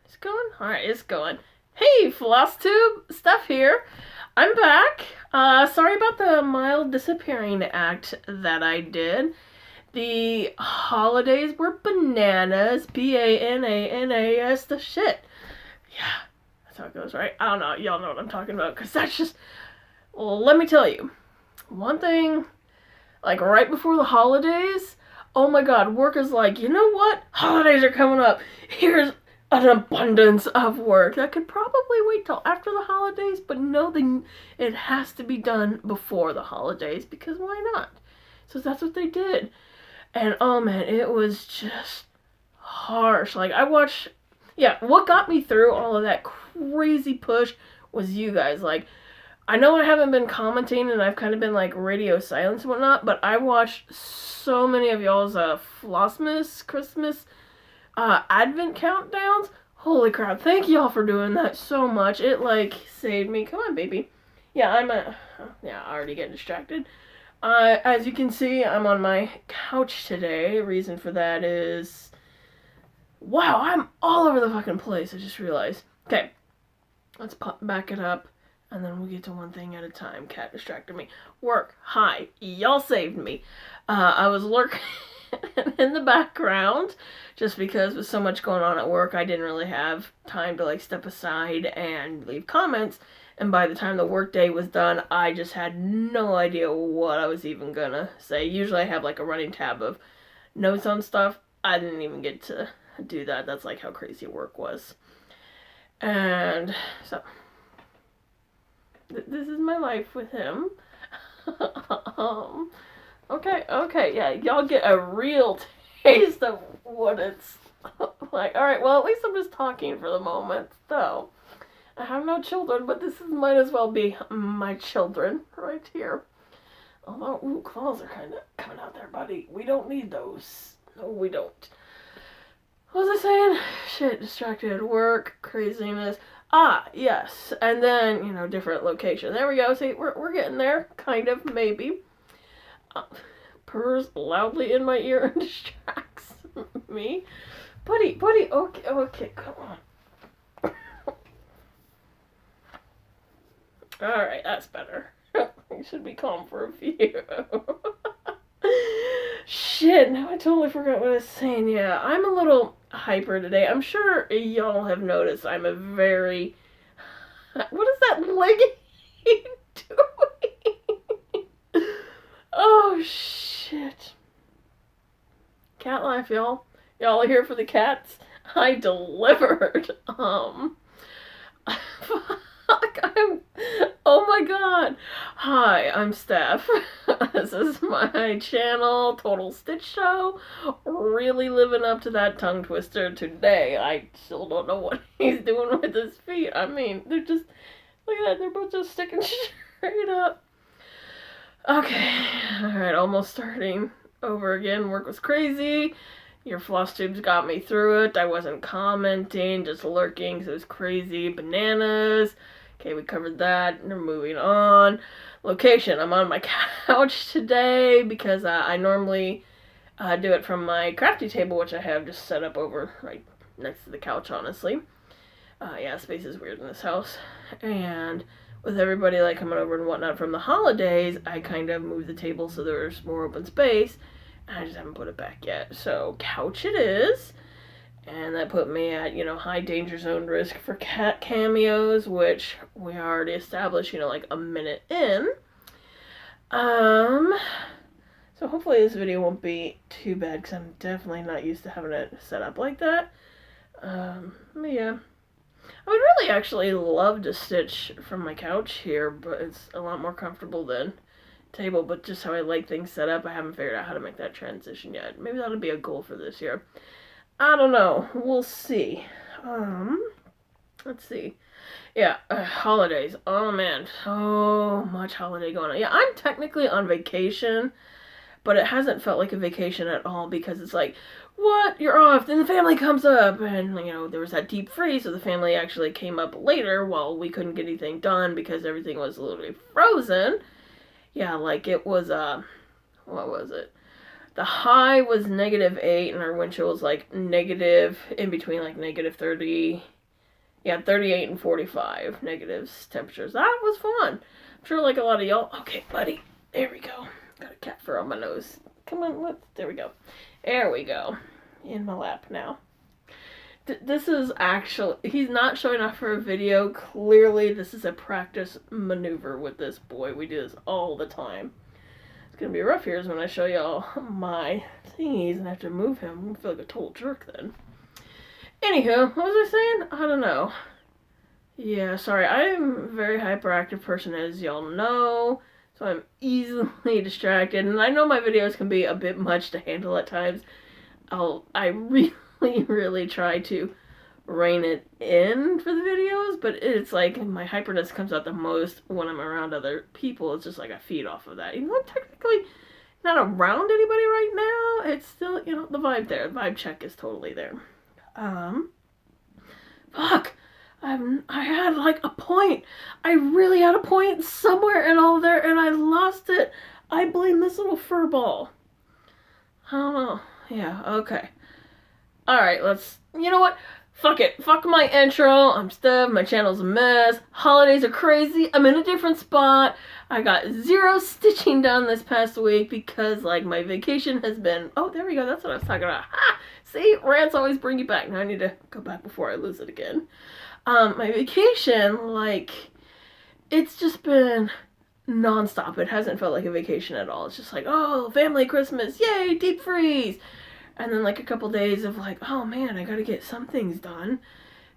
It's going? Alright, it's going. Hey, Flosstube! Steph here. I'm back. Sorry about the mild disappearing act that I did. The holidays were bananas. B-A-N-A-N-A-S, the shit. Yeah, that's how it goes, right? I don't know. Y'all know what I'm talking about, because that's just... Well, let me tell you. One thing, like, right before the holidays, oh my god, work is like, you know what? Holidays are coming up. Here's an abundance of work that could probably wait till after the holidays, but no, it has to be done before the holidays, because why not? So that's what they did. And oh man, it was just harsh. Like, what got me through all of that crazy push was you guys. Like, I know I haven't been commenting and I've kind of been like radio silence and whatnot, but I watched so many of y'all's Flossmas Christmas Advent countdowns. Holy crap! Thank y'all for doing that so much. It like saved me. Come on, baby. Yeah, I already get distracted. As you can see, I'm on my couch today. Reason for that is, wow, I'm all over the fucking place. I just realized. Okay, let's back it up. And then we'll get to one thing at a time. Cat distracted me. Work. Hi. Y'all saved me. I was lurking in the background just because with so much going on at work, I didn't really have time to like step aside and leave comments. And by the time the workday was done, I just had no idea what I was even gonna say. Usually I have like a running tab of notes on stuff. I didn't even get to do that. That's like how crazy work was. And so... this is my life with him. Okay, yeah, y'all get a real taste of what it's like. Alright, well, at least I'm just talking for the moment, though. I have no children, but this might as well be my children right here. Although, ooh, claws are kind of coming out there, buddy. We don't need those. No, we don't. What was I saying? Shit, distracted at work, craziness. Yes. And then, different location. There we go. See, we're getting there. Kind of, maybe. Purrs loudly in my ear and distracts me. Buddy, okay, come on. Alright, that's better. You should be calm for a few. Shit, now I totally forgot what I was saying. Yeah, I'm a little hyper today. I'm sure y'all have noticed I'm a very... What is that leggy doing? Oh, shit. Cat life, y'all. Y'all are here for the cats? I delivered. Fuck, oh my god. Hi, I'm Steph. This is my channel, Total Stitch Show. Really living up to that tongue twister today. I still don't know what he's doing with his feet. I mean, they're just, look at that, they're both just sticking straight up. Okay, alright, almost starting over again. Work was crazy. Your floss tubes got me through it. I wasn't commenting, just lurking, so it was crazy. Bananas. Okay, we covered that. We're moving on. Location. I'm on my couch today because I normally do it from my crafty table, which I have just set up over right next to the couch, honestly. Yeah, space is weird in this house. And with everybody like coming over and whatnot from the holidays, I kind of moved the table so there's more open space. And I just haven't put it back yet. So, couch it is. And that put me at, high danger zone risk for cat cameos, which we already established, like a minute in. So hopefully this video won't be too bad, because I'm definitely not used to having it set up like that. But yeah. I would really actually love to stitch from my couch here, but it's a lot more comfortable than table, but just how I like things set up, I haven't figured out how to make that transition yet. Maybe that'll be a goal for this year. I don't know. We'll see. Let's see. Yeah, holidays. Oh, man. So much holiday going on. Yeah, I'm technically on vacation, but it hasn't felt like a vacation at all because it's like, what? You're off. Then the family comes up. And, there was that deep freeze, so the family actually came up later while we couldn't get anything done because everything was literally frozen. Yeah, like it was, what was it? The high was -8 and our wind chill was like negative, in between like -30 Yeah, 38 and 45 negatives temperatures. That was fun. I'm sure like a lot of y'all. Okay, buddy. There we go. Got a cat fur on my nose. Come on, there we go. There we go. In my lap now. This is actually, he's not showing off for a video. Clearly, this is a practice maneuver with this boy. We do this all the time. It's gonna be rough here is when I show y'all my thingies and I have to move him. I'm gonna feel like a total jerk then. Anywho, what was I saying? I don't know. Yeah, sorry. I am a very hyperactive person, as y'all know. So I'm easily distracted. And I know my videos can be a bit much to handle at times. I really try to rein it in for the videos, but it's like my hyperness comes out the most when I'm around other people. It's just like I feed off of that. Even though I'm technically not around anybody right now, it's still, you know, the vibe there. The vibe check is totally there. Fuck. I had like a point. I really had a point somewhere in all there and I lost it. I blame this little fur ball. I don't know. Yeah, okay. Alright, you know what? Fuck it. Fuck my intro. I'm Steph. My channel's a mess. Holidays are crazy. I'm in a different spot. I got 0 stitching done this past week because, like, my vacation has been... Oh, there we go. That's what I was talking about. Ha! See? Rants always bring you back. Now I need to go back before I lose it again. My vacation, like, it's just been nonstop. It hasn't felt like a vacation at all. It's just like, oh, family Christmas. Yay, deep freeze. And then, like, a couple days of, like, oh, man, I gotta get some things done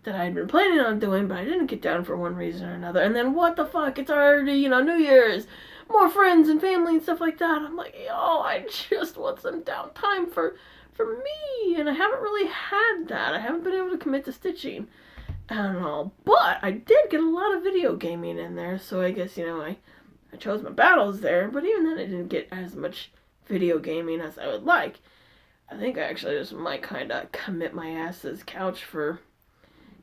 that I had been planning on doing, but I didn't get done for one reason or another. And then, what the fuck? It's already, you know, New Year's. More friends and family and stuff like that. I'm like, yo, I just want some downtime for me. And I haven't really had that. I haven't been able to commit to stitching and all. But I did get a lot of video gaming in there. So I guess, you know, I chose my battles there. But even then, I didn't get as much video gaming as I would like. I think I actually just might kind of commit my ass to this couch for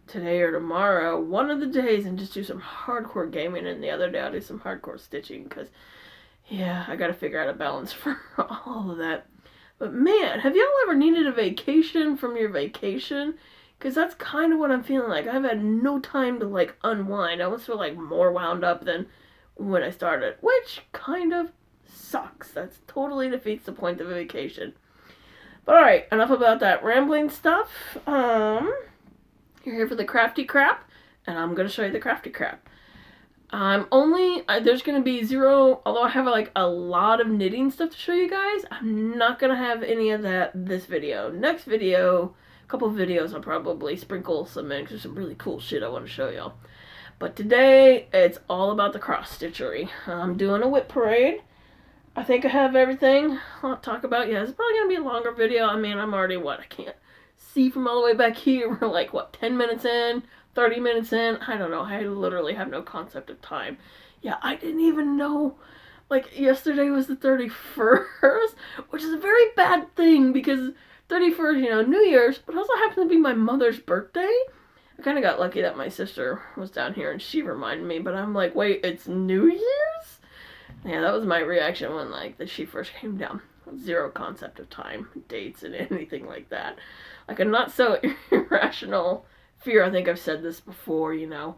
today or tomorrow, one of the days, and just do some hardcore gaming, and the other day I'll do some hardcore stitching, because, yeah, I gotta figure out a balance for all of that. But man, have y'all ever needed a vacation from your vacation? Because that's kind of what I'm feeling like. I've had no time to, like, unwind. I almost feel, like, more wound up than when I started, which kind of sucks. That's totally defeats the point of a vacation. But alright, enough about that rambling stuff. You're here for the crafty crap, and I'm going to show you the crafty crap. There's going to be 0, although I have like a lot of knitting stuff to show you guys, I'm not going to have any of that this video. Next video, a couple of videos, I'll probably sprinkle some in, because there's some really cool shit I want to show y'all. But today, it's all about the cross stitchery. I'm doing a Wip Parade. I think I have everything I'll talk about. Yeah, it's probably going to be a longer video. I mean, I'm already, I can't see from all the way back here. We're like, 10 minutes in, 30 minutes in? I don't know. I literally have no concept of time. Yeah, I didn't even know, like, yesterday was the 31st, which is a very bad thing because 31st, you know, New Year's, but also happened to be my mother's birthday. I kind of got lucky that my sister was down here and she reminded me, but I'm like, wait, it's New Year's? Yeah, that was my reaction when, like, she first came down. 0 concept of time, dates, and anything like that. Like, a not so irrational fear. I think I've said this before, you know.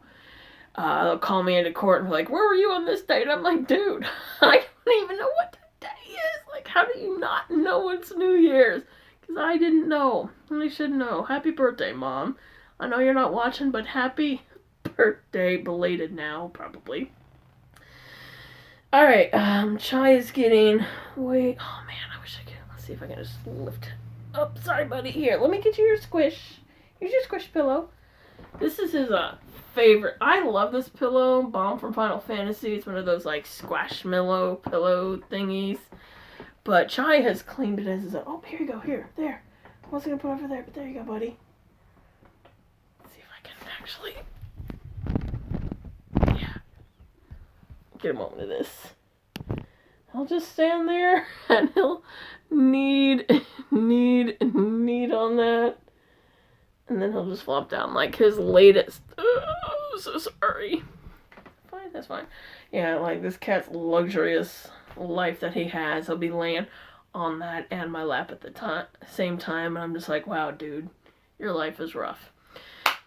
They'll call me into court and be like, where were you on this date? I'm like, dude, I don't even know what the day is. Like, how do you not know it's New Year's? Because I didn't know. And I should know. Happy birthday, Mom. I know you're not watching, but happy birthday, belated now, probably. Alright, Chai is getting... Wait, oh man, I wish I could... Let's see if I can just lift it up. Sorry, buddy. Here, let me get you your squish. Here's your squish pillow. This is his favorite. I love this pillow. Bomb from Final Fantasy. It's one of those, like, squashmallow pillow thingies. But Chai has claimed it as his own. Oh, here you go. Here. There. I wasn't going to put it over there, but there you go, buddy. Let's see if I can actually... Get a moment of this. I'll just stand there and he'll need on that. And then he'll just flop down like his latest. Oh, so sorry. Fine, that's fine. Yeah, like this cat's luxurious life that he has. He'll be laying on that and my lap at the same time. And I'm just like, wow, dude, your life is rough.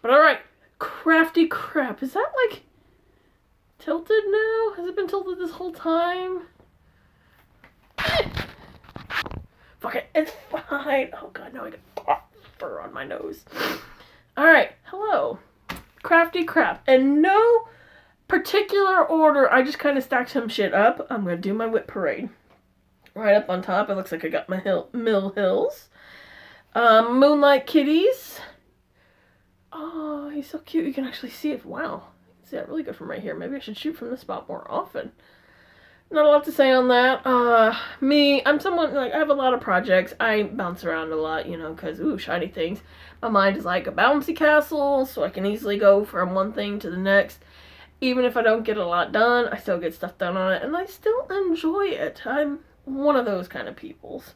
But alright, Crafty crap. Is that like tilted now? Has it been tilted this whole time? Fuck it, it's fine. Oh god, no, I got fur on my nose. Alright, hello. Crafty crap. In no particular order, I just kind of stacked some shit up. I'm going to do my Wip Parade. Right up on top, it looks like I got my Mill Hills. Moonlight Kitties. Oh, he's so cute. You can actually see it. Wow. You can see that really good from right here. Maybe I should shoot from this spot more often. Not a lot to say on that. I'm someone, like, I have a lot of projects. I bounce around a lot, you know, because, ooh, shiny things. My mind is like a bouncy castle, so I can easily go from one thing to the next. Even if I don't get a lot done, I still get stuff done on it, and I still enjoy it. I'm one of those kind of peoples.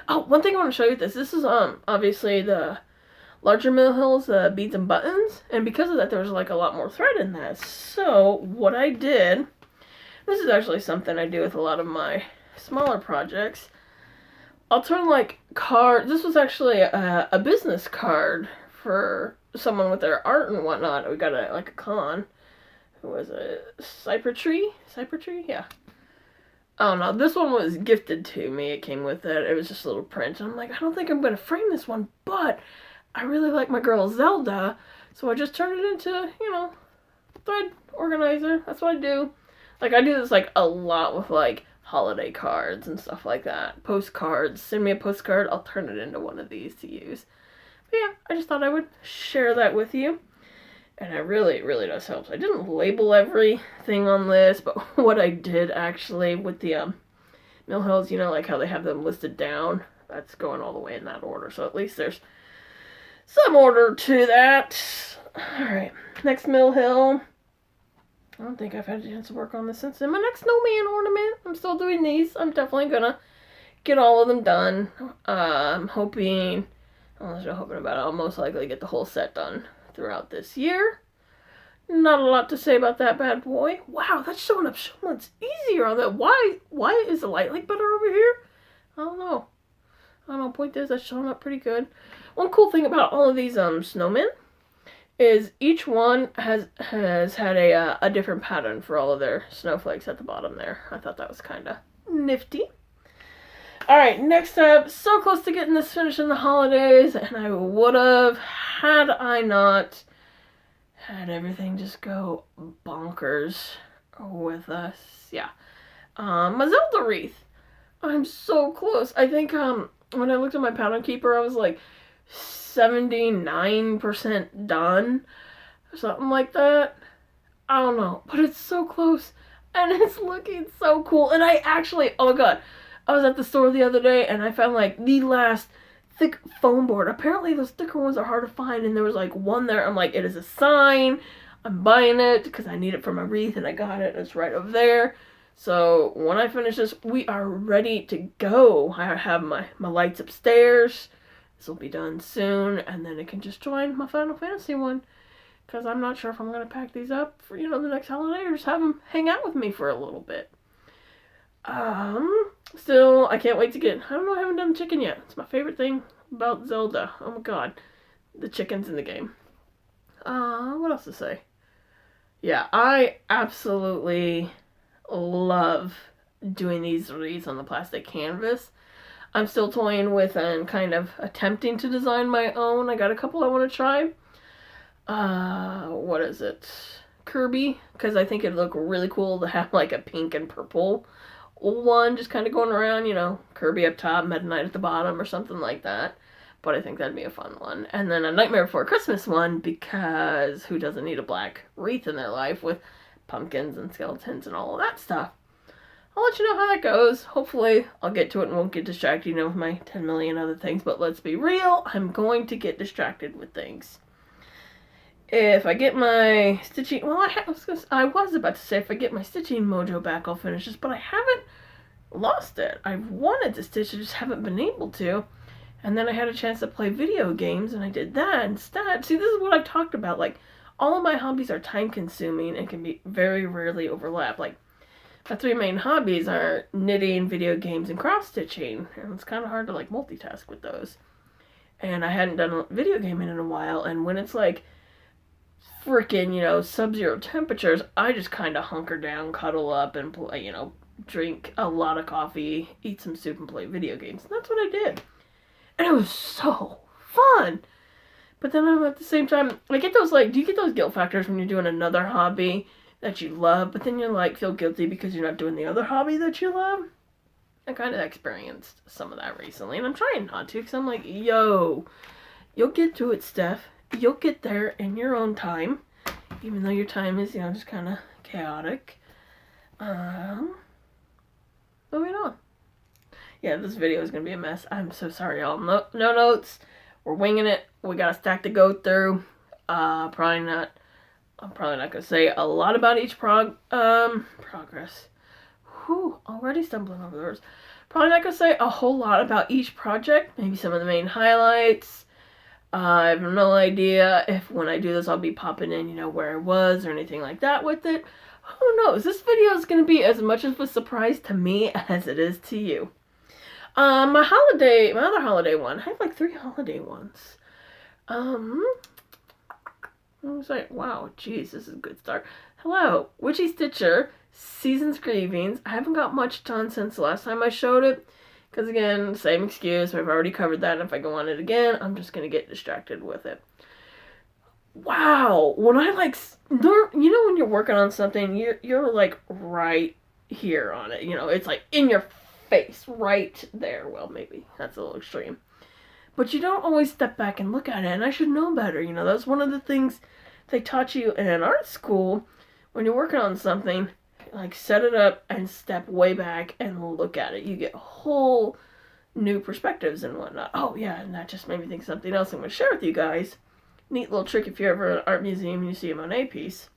Oh, one thing I want to show you this. This is, obviously the larger Mill Hills, beads and buttons, and because of that, there was, like, a lot more thread in that. So, what I did... This is actually something I do with a lot of my smaller projects. I'll turn like cards. This was actually a business card for someone with their art and whatnot. We got a con. Who was it? Cyper Tree? Yeah. I don't know. This one was gifted to me. It came with it. It was just a little print. And I'm like, I don't think I'm going to frame this one, but I really like my girl Zelda. So I just turned it into, you know, thread organizer. That's what I do. Like, I do this, like, a lot with, like, holiday cards and stuff like that. Postcards. Send me a postcard, I'll turn it into one of these to use. But yeah, I just thought I would share that with you. And it really, really does help. I didn't label everything on this, but what I did, actually, with the Mill Hills, you know, like how they have them listed down, that's going all the way in that order. So at least there's some order to that. Alright, next Mill Hill. I don't think I've had a chance to work on this since then. My next snowman ornament, I'm still doing these. I'm definitely gonna get all of them done. I'm hoping, I'm not hoping about it, I'll most likely get the whole set done throughout this year. Not a lot to say about that bad boy. Wow, that's showing up so much easier on that. Why is the light like better over here? I don't know. Point is, that's showing up pretty good. One cool thing about all of these snowmen is each one has had a different pattern for all of their snowflakes at the bottom there. I thought that was kind of nifty. Alright, next up, so close to getting this finished in the holidays, and I would have had I not had everything just go bonkers with us. Yeah. My Zelda wreath. I'm so close. I think when I looked at my pattern keeper, I was like 79% done, or something like that. I don't know, but it's so close, and it's looking so cool. And I actually, oh my god, I was at the store the other day, and I found like the last thick foam board. Apparently those thicker ones are hard to find, and there was like one there. I'm like, it is a sign. I'm buying it because I need it for my wreath, and I got it. It's right over there. So when I finish this, we are ready to go. I have my lights upstairs. This will be done soon, and then it can just join my Final Fantasy one, because I'm not sure if I'm going to pack these up for, you know, the next holiday, or just have them hang out with me for a little bit. Still, I can't wait to get, I don't know, I haven't done the chicken yet. It's my favorite thing about Zelda. Oh my god. The chickens in the game. What else to say? Yeah, I absolutely love doing these wreaths on the plastic canvas. I'm still toying with and kind of attempting to design my own. I got a couple I want to try. What is it? Kirby, because I think it'd look really cool to have like a pink and purple one just kind of going around, you know, Kirby up top, Meta Knight at the bottom, or something like that. But I think that'd be a fun one. And then a Nightmare Before Christmas one, because who doesn't need a black wreath in their life with pumpkins and skeletons and all of that stuff. I'll let you know how that goes. Hopefully I'll get to it and won't get distracted, you know, with my 10 million other things. But let's be real, I'm going to get distracted with things. If I get my stitching, well, I was about to say if I get my stitching mojo back, I'll finish this, but I haven't lost it. I've wanted to stitch, I just haven't been able to. And then I had a chance to play video games, and I did that instead. See, this is what I've talked about. Like, all of my hobbies are time-consuming and can be very rarely overlap. Like, my three main hobbies are knitting, video games, and cross-stitching. And it's kind of hard to, like, multitask with those. And I hadn't done a video gaming in a while, and when it's, like, freaking, sub-zero temperatures, I just kind of hunker down, cuddle up, and play, drink a lot of coffee, eat some soup, and play video games. And that's what I did. And it was so fun. But then I'm at the same time, I get those, do you get those guilt factors when you're doing another hobby that you love, but then you, feel guilty because you're not doing the other hobby that you love? I kind of experienced some of that recently, and I'm trying not to, because I'm like, yo, you'll get to it, Steph. You'll get there in your own time, even though your time is, just kind of chaotic. Moving on. Yeah, this video is going to be a mess. I'm so sorry, y'all. No notes. We're winging it. We got a stack to go through. I'm probably not going to say a lot about each progress. Whew, already stumbling over the words. Probably not going to say a whole lot about each project. Maybe some of the main highlights. I have no idea if when I do this I'll be popping in, where I was or anything like that with it. Who knows? This video is going to be as much of a surprise to me as it is to you. My other holiday one. I have 3 holiday ones. I was like, wow, geez, this is a good start. Hello, Witchy Stitcher, Season's Grievings. I haven't got much done since the last time I showed it. Because again, same excuse. We've already covered that. If I go on it again, I'm just going to get distracted with it. Wow. When I when you're working on something, you're right here on it. It's in your face, right there. Well, maybe that's a little extreme. But you don't always step back and look at it, and I should know better. That's one of the things they taught you in art school when you're working on something. Set it up and step way back and look at it. You get whole new perspectives and whatnot. Oh, yeah, and that just made me think of something else I'm going to share with you guys. Neat little trick if you're ever at an art museum and you see a Monet piece.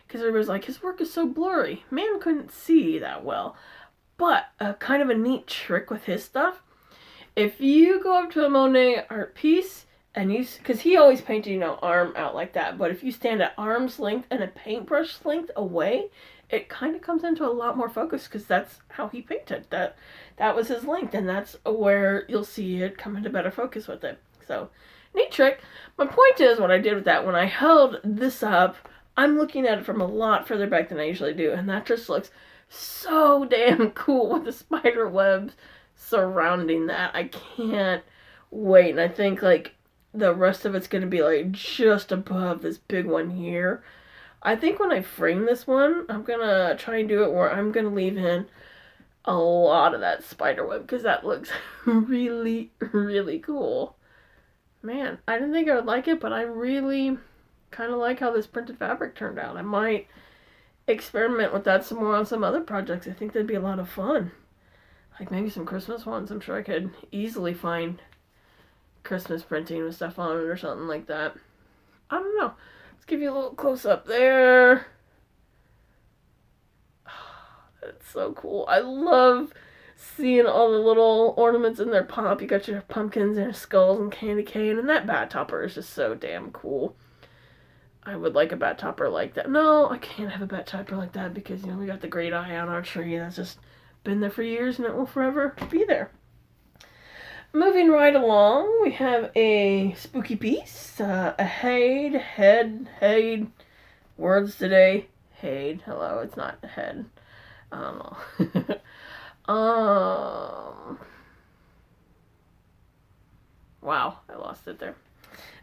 Because everybody's like, his work is so blurry. Man couldn't see that well. But kind of a neat trick with his stuff. If you go up to a Monet art piece, and because he always painted, arm out like that. But if you stand at arm's length and a paintbrush length away, it kind of comes into a lot more focus because that's how he painted. That was his length, and that's where you'll see it come into better focus with it. So, neat trick. My point is, what I did with that, when I held this up, I'm looking at it from a lot further back than I usually do, and that just looks so damn cool with the spider webs surrounding that. I can't wait, and I think, the rest of it's going to be just above this big one here. I think when I frame this one, I'm going to try and do it where I'm going to leave in a lot of that spider web because that looks really, really cool. Man, I didn't think I would like it, but I really kind of like how this printed fabric turned out. I might experiment with that some more on some other projects. I think that'd be a lot of fun. Maybe some Christmas ones. I'm sure I could easily find Christmas printing with stuff on it or something like that. I don't know. Let's give you a little close up there. That's so cool. I love seeing all the little ornaments in their pop. You got your pumpkins and skulls and candy cane, and that bat topper is just so damn cool. I would like a bat topper like that. No, I can't have a bat topper like that because, we got the great eye on our tree. That's just been there for years and it will forever be there. Moving right along, we have a spooky piece. A head, words today. Head, hello, it's not head. I don't know. Wow, I lost it there.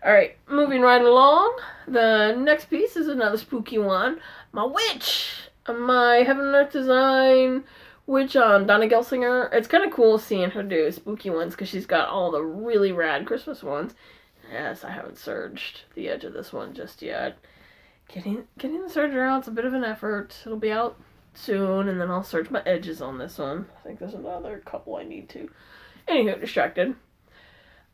Alright, moving right along. The next piece is another spooky one. My witch! My Heaven and Earth Design witch, Donna Gelsinger. It's kind of cool seeing her do spooky ones because she's got all the really rad Christmas ones. Yes, I haven't serged the edge of this one just yet. Getting the serger out, it's a bit of an effort. It'll be out soon, and then I'll serge my edges on this one. I think there's another couple I need to. Anywho, distracted.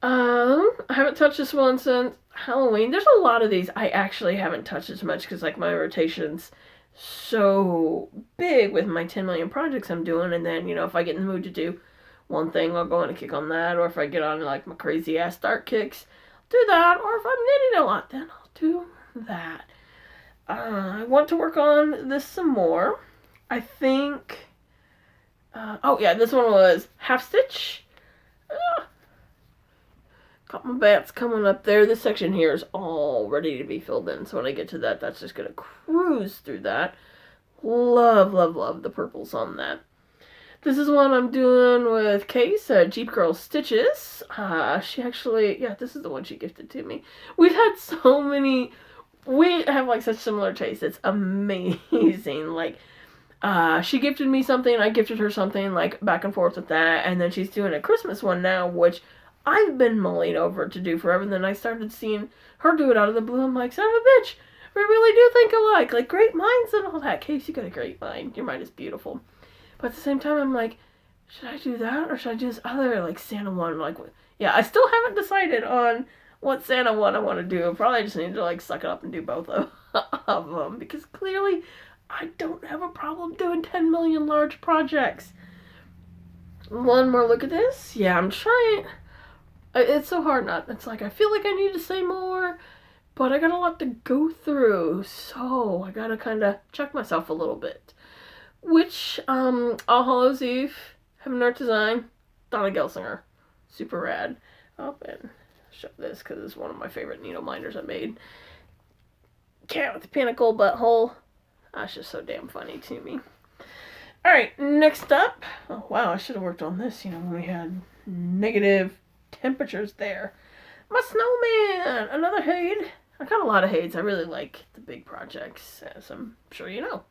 I haven't touched this one since Halloween. There's a lot of these I actually haven't touched as much because my rotation's so big with my 10 million projects I'm doing, and then if I get in the mood to do one thing, I'll go on a kick on that, or if I get on my crazy ass start kicks, I'll do that, or if I'm knitting a lot, then I'll do that. I want to work on this some more. I think oh yeah, this one was half stitch. Got my bats coming up there. This section here is all ready to be filled in. So when I get to that, that's just going to cruise through that. Love, love, love the purples on that. This is one I'm doing with Case, Jeep Girl Stitches. She actually, yeah, this is the one she gifted to me. We've had so many, we have like such similar tastes. It's amazing. Like, she gifted me something, I gifted her something, like back and forth with that. And then she's doing a Christmas one now, which I've been mulling over to do forever. And then I started seeing her do it out of the blue. I'm like, son of a bitch, we really do think alike. Like, great minds and all that. Case, you got a great mind. Your mind is beautiful. But at the same time, I'm like, should I do that or should I do this other, like, Santa one? Like, yeah, I still haven't decided on what Santa one I want to do. Probably just need to, like, suck it up and do both of them. Because clearly, I don't have a problem doing 10 million large projects. One more look at this. Yeah, I'm trying. It's so hard not. It's like, I feel like I need to say more, but I got a lot to go through. So, I got to kind of check myself a little bit. Which, All Hallows Eve, Heaven Art Design, Donna Gelsinger. Super rad. Oh, and show this because it's one of my favorite needle minders I made. Cat with the pinnacle butthole. That's just so damn funny to me. Alright, next up. Oh, wow, I should have worked on this, when we had negative temperatures there. My snowman! Another Haid. I got a lot of Haids. I really like the big projects, as I'm sure you know.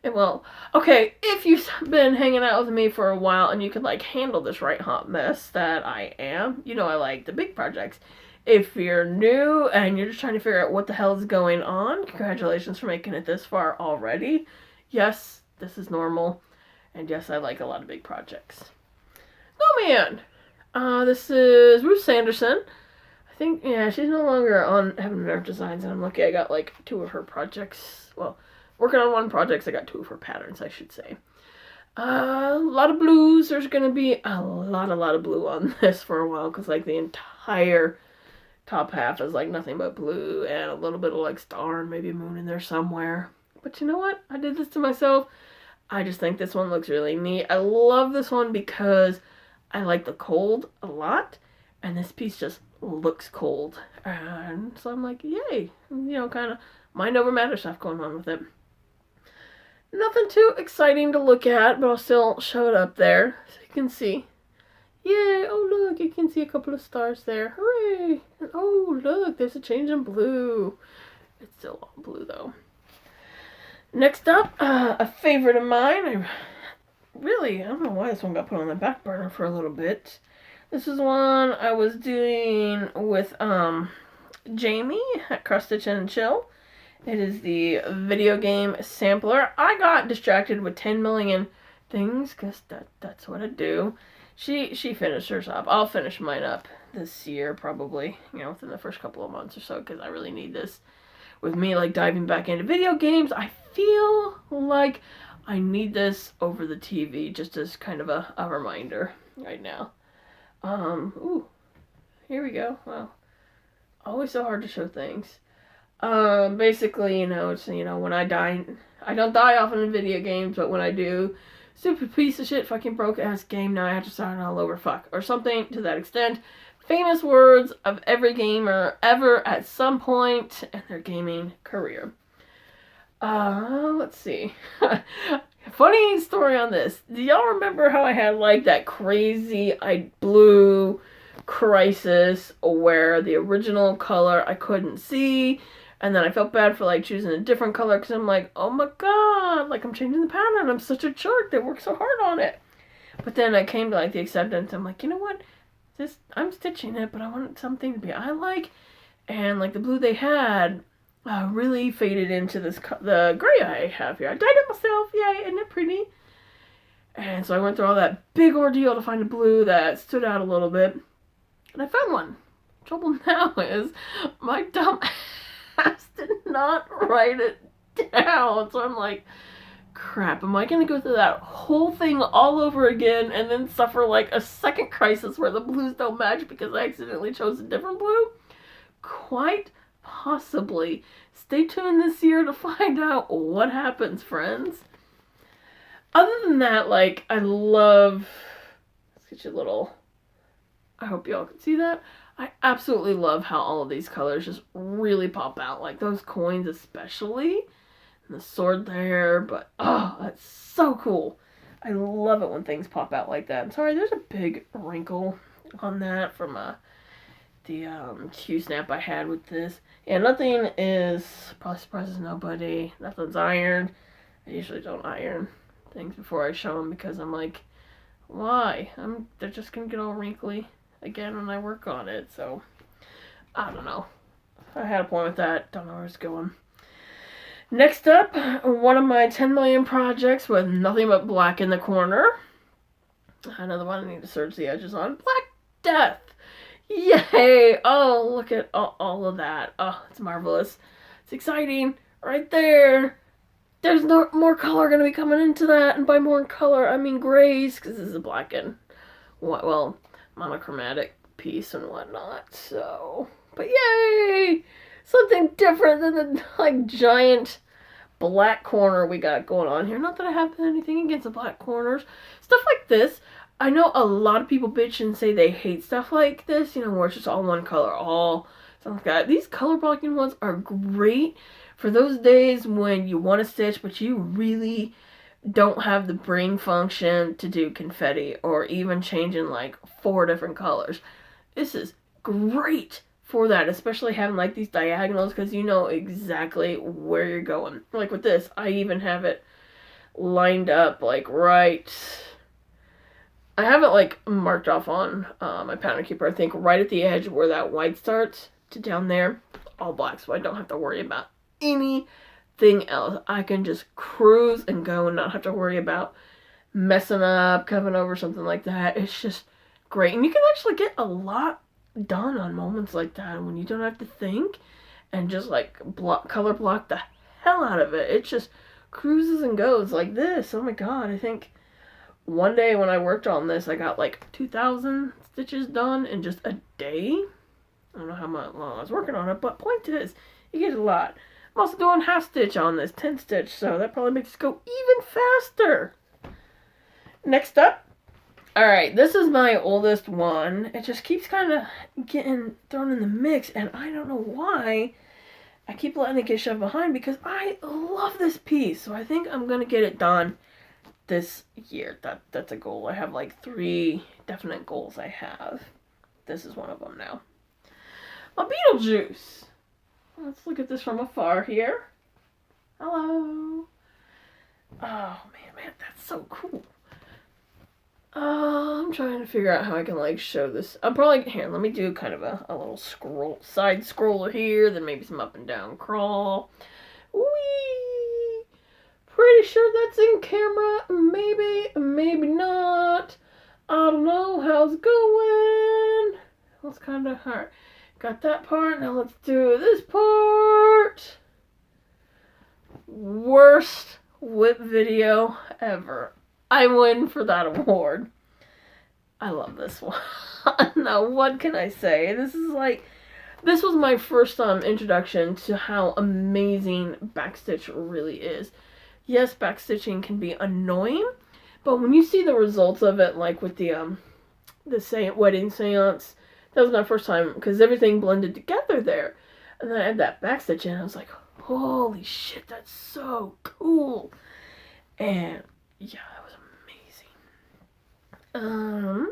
Well, okay, if you've been hanging out with me for a while and you can, like, handle this right hot mess that I am, I like the big projects. If you're new and you're just trying to figure out what the hell is going on, congratulations for making it this far already. Yes, this is normal. And yes, I like a lot of big projects. Oh, man. This is Ruth Sanderson. I think, yeah, she's no longer on Heaven Art Designs, and I'm lucky I got, like, 2 of her projects. Well, working on one project, I got 2 of her patterns, I should say. A lot of blues. There's going to be a lot of blue on this for a while, because, like, the entire top half is, like, nothing but blue, and a little bit of, like, star and maybe moon in there somewhere. But you know what? I did this to myself. I just think this one looks really neat. I love this one because I like the cold a lot, and this piece just looks cold. And so I'm like, yay. Kind of mind over matter stuff going on with it. Nothing too exciting to look at, but I'll still show it up there so you can see. Yay! Oh, look, you can see a couple of stars there. Hooray! And oh, look, there's a change in blue. It's still all blue, though. Next up, a favorite of mine. I don't know why this one got put on the back burner for a little bit. This is one I was doing with Jamie at Cross Stitch and Chill. It is the video game sampler. I got distracted with 10 million things because that's what I do. She finished hers up. I'll finish mine up this year probably, within the first couple of months or so, because I really need this. With me, like, diving back into video games, I feel like I need this over the TV just as kind of a reminder right now. Ooh, here we go. Wow. Always so hard to show things. Basically, it's, when I die, I don't die often in video games, but when I do, stupid piece of shit fucking broke ass game, now I have to start all over, fuck, or something to that extent. Famous words of every gamer ever at some point in their gaming career. Let's see. Funny story on this. Do y'all remember how I had, like, that crazy blue crisis where the original color I couldn't see, and then I felt bad for, like, choosing a different color because I'm like, oh my god, like, I'm changing the pattern. I'm such a jerk. They worked so hard on it. But then I came to, like, the acceptance. I'm like, you know what? I'm stitching it, but I want something to be I like. And, like, the blue they had really faded into the gray I have here. I dyed it myself. Yay, isn't it pretty? And so I went through all that big ordeal to find a blue that stood out a little bit. And I found one. Trouble now is my dumb ass did not write it down. So I'm like, crap, am I going to go through that whole thing all over again and then suffer like a second crisis where the blues don't match because I accidentally chose a different blue? Quite possibly. Stay tuned this year to find out what happens, friends. Other than that, like, I love, let's get you a little, I hope y'all can see that. I absolutely love how all of these colors just really pop out. Like those coins especially. And the sword there. But, oh, that's so cool. I love it when things pop out like that. I'm sorry, there's a big wrinkle on that from the Q-snap I had with this. Yeah, nothing is, probably surprises nobody. Nothing's ironed. I usually don't iron things before I show them because I'm like, why? They're just going to get all wrinkly again when I work on it. So, I don't know. I had a point with that. Don't know where it's going. Next up, one of my 10 million projects with nothing but black in the corner. Another one I need to serge the edges on. Black Death. Yay! Oh, look at all of that. Oh, it's marvelous. It's exciting. Right there. There's no more color going to be coming into that. And by more color, I mean grays. Because this is a black and, well, monochromatic piece and whatnot. So, but yay! Something different than the, like, giant black corner we got going on here. Not that I have anything against the black corners. Stuff like this. I know a lot of people bitch and say they hate stuff like this, you know, where it's just all one color, all something like that. These color blocking ones are great for those days when you want to stitch, but you really don't have the brain function to do confetti or even changing like 4 different colors. This is great for that, especially having like these diagonals because you know exactly where you're going. Like with this, I even have it lined up like right. I have it like marked off on my pattern keeper. I think right at the edge where that white starts to down there, all black, so I don't have to worry about anything else. I can just cruise and go and not have to worry about messing up, covering over something like that. It's just great, and you can actually get a lot done on moments like that when you don't have to think and just like color block the hell out of it. It just cruises and goes like this. Oh my god, I think one day when I worked on this, I got like 2,000 stitches done in just a day. I don't know how much long I was working on it, but point is, you get a lot. I'm also doing half stitch on this, 10 stitch, so that probably makes it go even faster. Next up, alright, this is my oldest one. It just keeps kind of getting thrown in the mix, and I don't know why I keep letting it get shoved behind because I love this piece. So I think I'm going to get it done this year. That's a goal. I have like 3 definite goals I have. This is one of them now. A Beetlejuice. Let's look at this from afar here. Hello. Oh man, that's so cool. I'm trying to figure out how I can like show this. I'm probably here. Let me do kind of a little side scroller here, then maybe some up and down crawl. Whee! Pretty sure that's in camera. Maybe not. I don't know. How's it going? That's kind of hard. Got that part. Now let's do this part. Worst whip video ever. I win for that award. I love this one. Now, what can I say? This was my first introduction to how amazing backstitch really is. Yes, backstitching can be annoying, but when you see the results of it, like with the wedding seance, that was my first time because everything blended together there. And then I had that backstitch in, I was like, holy shit, that's so cool. And yeah, it was amazing. I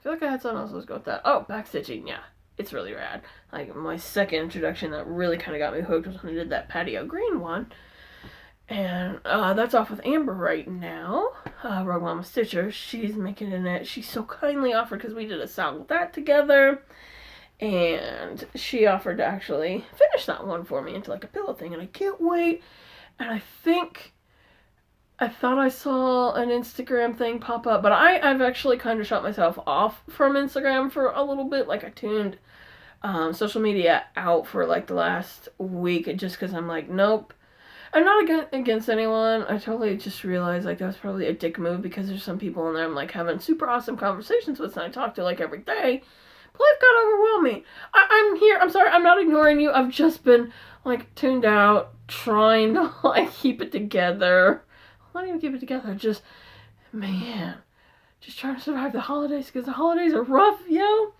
feel like I had something else. Let's go with that. Oh, backstitching, yeah. It's really rad. Like, my second introduction that really kind of got me hooked was when I did that patio green one. And that's off with Amber right now. Rogue Mama Stitcher. She's making it. She so kindly offered, because we did a sound with that together. And she offered to actually finish that one for me into like a pillow thing. And I can't wait. And I thought I saw an Instagram thing pop up, but I've actually kind of shut myself off from Instagram for a little bit. Like, I tuned social media out for like the last week just because I'm like, nope. I'm not against anyone. I totally just realized like that was probably a dick move because there's some people in there I'm like having super awesome conversations with and I talk to like every day. But life got overwhelming. I'm here. I'm sorry. I'm not ignoring you. I've just been like tuned out, trying to like keep it together. Not even keep it together, just trying to survive the holidays, because the holidays are rough, yo.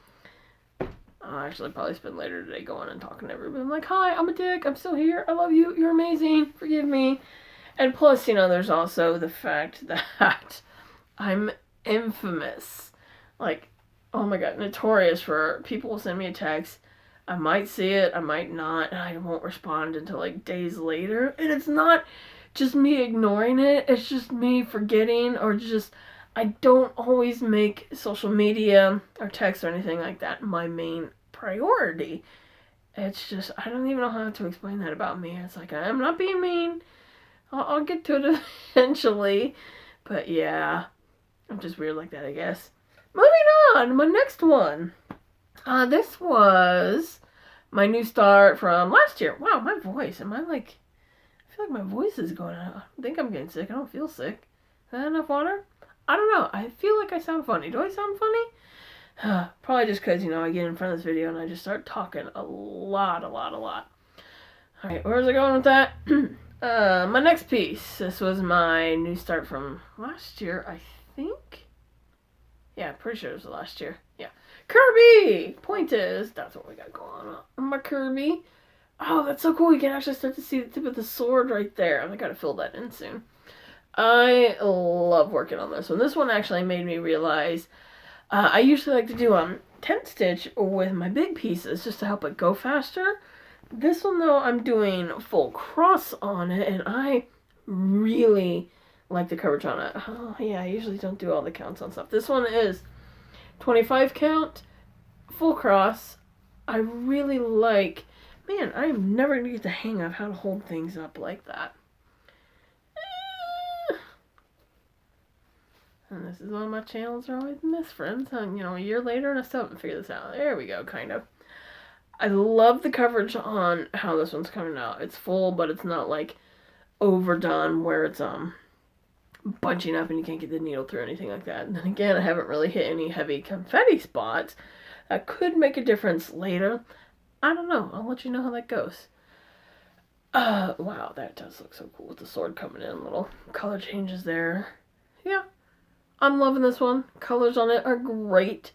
I'll actually probably spend later today going and talking to everybody. I'm like, hi, I'm a dick. I'm still here. I love you. You're amazing. Forgive me. And plus, you know, there's also the fact that I'm infamous. Like, oh my god, notorious for people will send me a text. I might see it, I might not, and I won't respond until like days later. And it's not just me ignoring it, it's just me forgetting, or just I don't always make social media or text or anything like that my main priority. It's just, I don't even know how to explain that about me. It's like, I'm not being mean. I'll get to it eventually. But yeah, I'm just weird like that, I guess. Moving on, my next one. This was my new start from last year. Wow, my voice. Am I like... I feel like my voice is going out. I think I'm getting sick. I don't feel sick. Is that enough water? I don't know. I feel like I sound funny. Do I sound funny? Probably just because, you know, I get in front of this video and I just start talking a lot. Alright, where's I going with that? My next piece. This was my new start from last year, I think. Yeah, pretty sure it was last year. Yeah. Kirby! Point is, that's what we got going on. My Kirby. Oh, that's so cool. You can actually start to see the tip of the sword right there. I gotta fill that in soon. I love working on this one. This one actually made me realize I usually like to do tent stitch with my big pieces just to help it go faster. This one, though, I'm doing full cross on it, and I really like the coverage on it. Oh, yeah, I usually don't do all the counts on stuff. This one is 25 count, full cross. I really like... Man, I am never going to get the hang of how to hold things up like that. And this is one of my channels are always missed, friends. And, you know, a year later, and I still haven't figured this out. There we go, kind of. I love the coverage on how this one's coming out. It's full, but it's not, like, overdone where it's, bunching up and you can't get the needle through or anything like that. And then again, I haven't really hit any heavy confetti spots. That could make a difference later. I don't know. I'll let you know how that goes. Wow, that does look so cool with the sword coming in. Little color changes there. Yeah, I'm loving this one. Colors on it are great.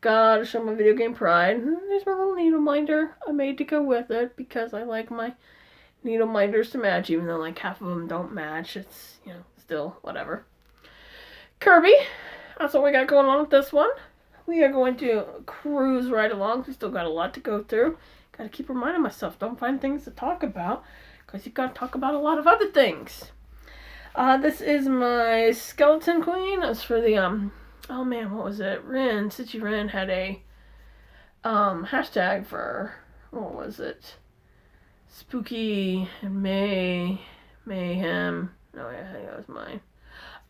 Gotta show my video game pride. There's my little needle minder I made to go with it because I like my needle minders to match, even though like half of them don't match. It's, you know, still whatever. Kirby, that's what we got going on with this one. We are going to cruise right along. We still got a lot to go through. Gotta keep reminding myself, don't find things to talk about, because you gotta talk about a lot of other things. This is my Skeleton Queen. It's for the, oh man, what was it? Stitchy Ren had a, hashtag for, what was it? Spooky and Mayhem. No, I think that was mine.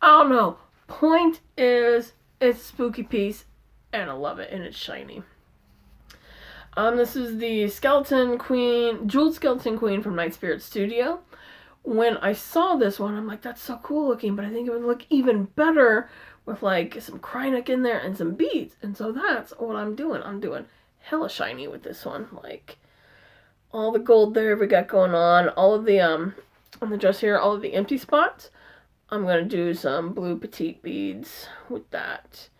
I don't know. Point is, it's a spooky piece, and I love it, and it's shiny. This is the Skeleton Queen, Jeweled Skeleton Queen from Night Spirit Studio. When I saw this one, I'm like, that's so cool looking, but I think it would look even better with like some Krynic in there and some beads. And so that's what I'm doing. I'm doing hella shiny with this one. Like, all the gold there we got going on. All of the, on the dress here, all of the empty spots. I'm going to do some blue petite beads with that.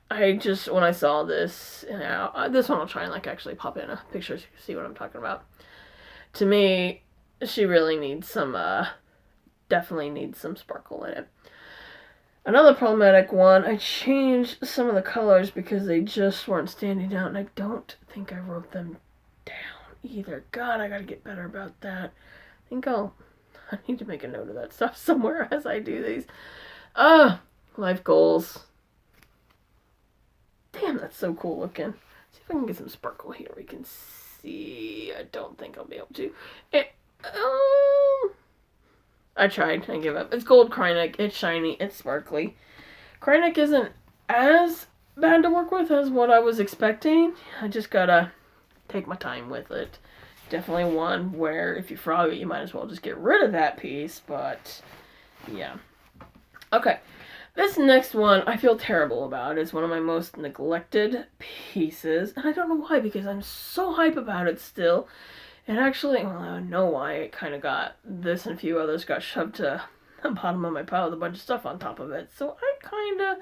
I just, when I saw this, you know, this one I'll try and like actually pop in a picture so you can see what I'm talking about. To me, she really needs some, definitely needs some sparkle in it. Another problematic one, I changed some of the colors because they just weren't standing out, and I don't think I wrote them down either. God, I gotta get better about that. I need to make a note of that stuff somewhere as I do these. Life goals. Damn, that's so cool looking. See if I can get some sparkle here. We can see. I don't think I'll be able to. I tried. I give up. It's gold Krynic. It's shiny. It's sparkly. Krynic isn't as bad to work with as what I was expecting. I just gotta take my time with it. Definitely one where if you frog it, you might as well just get rid of that piece. But, yeah. Okay. This next one I feel terrible about. It's one of my most neglected pieces. And I don't know why, because I'm so hype about it still. And actually, well, I know why it kind of got, this and a few others got shoved to the bottom of my pile with a bunch of stuff on top of it. So I kind of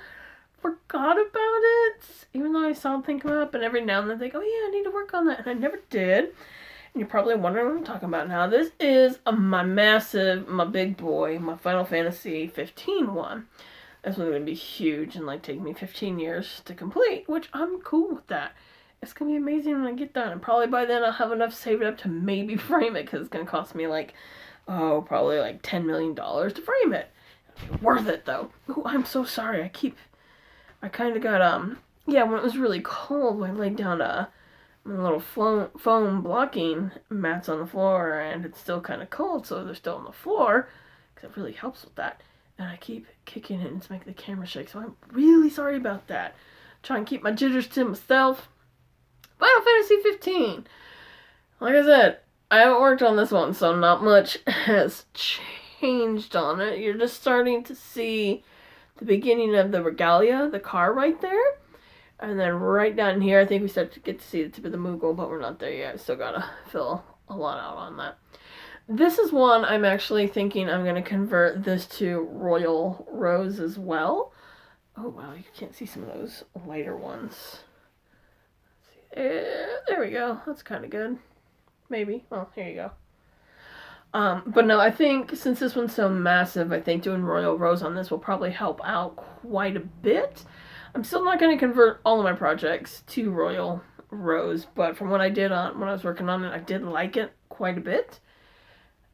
forgot about it. Even though I saw them think up, and every now and then I think, oh yeah, I need to work on that. And I never did. And you're probably wondering what I'm talking about now. This is my big boy, my Final Fantasy 15 one. This one's going to be huge and like take me 15 years to complete, which I'm cool with that. It's going to be amazing when I get done. And probably by then I'll have enough saved up to maybe frame it, because it's going to cost me like, probably like $10 million to frame it. Worth it though. Oh, I'm so sorry. I kind of got, yeah, when it was really cold, I laid down little foam blocking mats on the floor, and it's still kind of cold, so they're still on the floor, because it really helps with that. And I keep kicking it, and it's making the camera shake, so I'm really sorry about that. Try and keep my jitters to myself. Final Fantasy 15. Like I said, I haven't worked on this one, so not much has changed on it. You're just starting to see the beginning of the regalia, the car right there. And then right down here, I think we start to get to see the tip of the Moogle, but we're not there yet. Still gotta fill a lot out on that. This is one I'm actually thinking I'm going to convert this to Royal Rose as well. Oh, wow, you can't see some of those lighter ones. There we go. That's kind of good. Maybe. Well, here you go. But no, I think since this one's so massive, I think doing Royal Rose on this will probably help out quite a bit. I'm still not going to convert all of my projects to Royal Rose, but from what I did when I was working on it, I did like it quite a bit.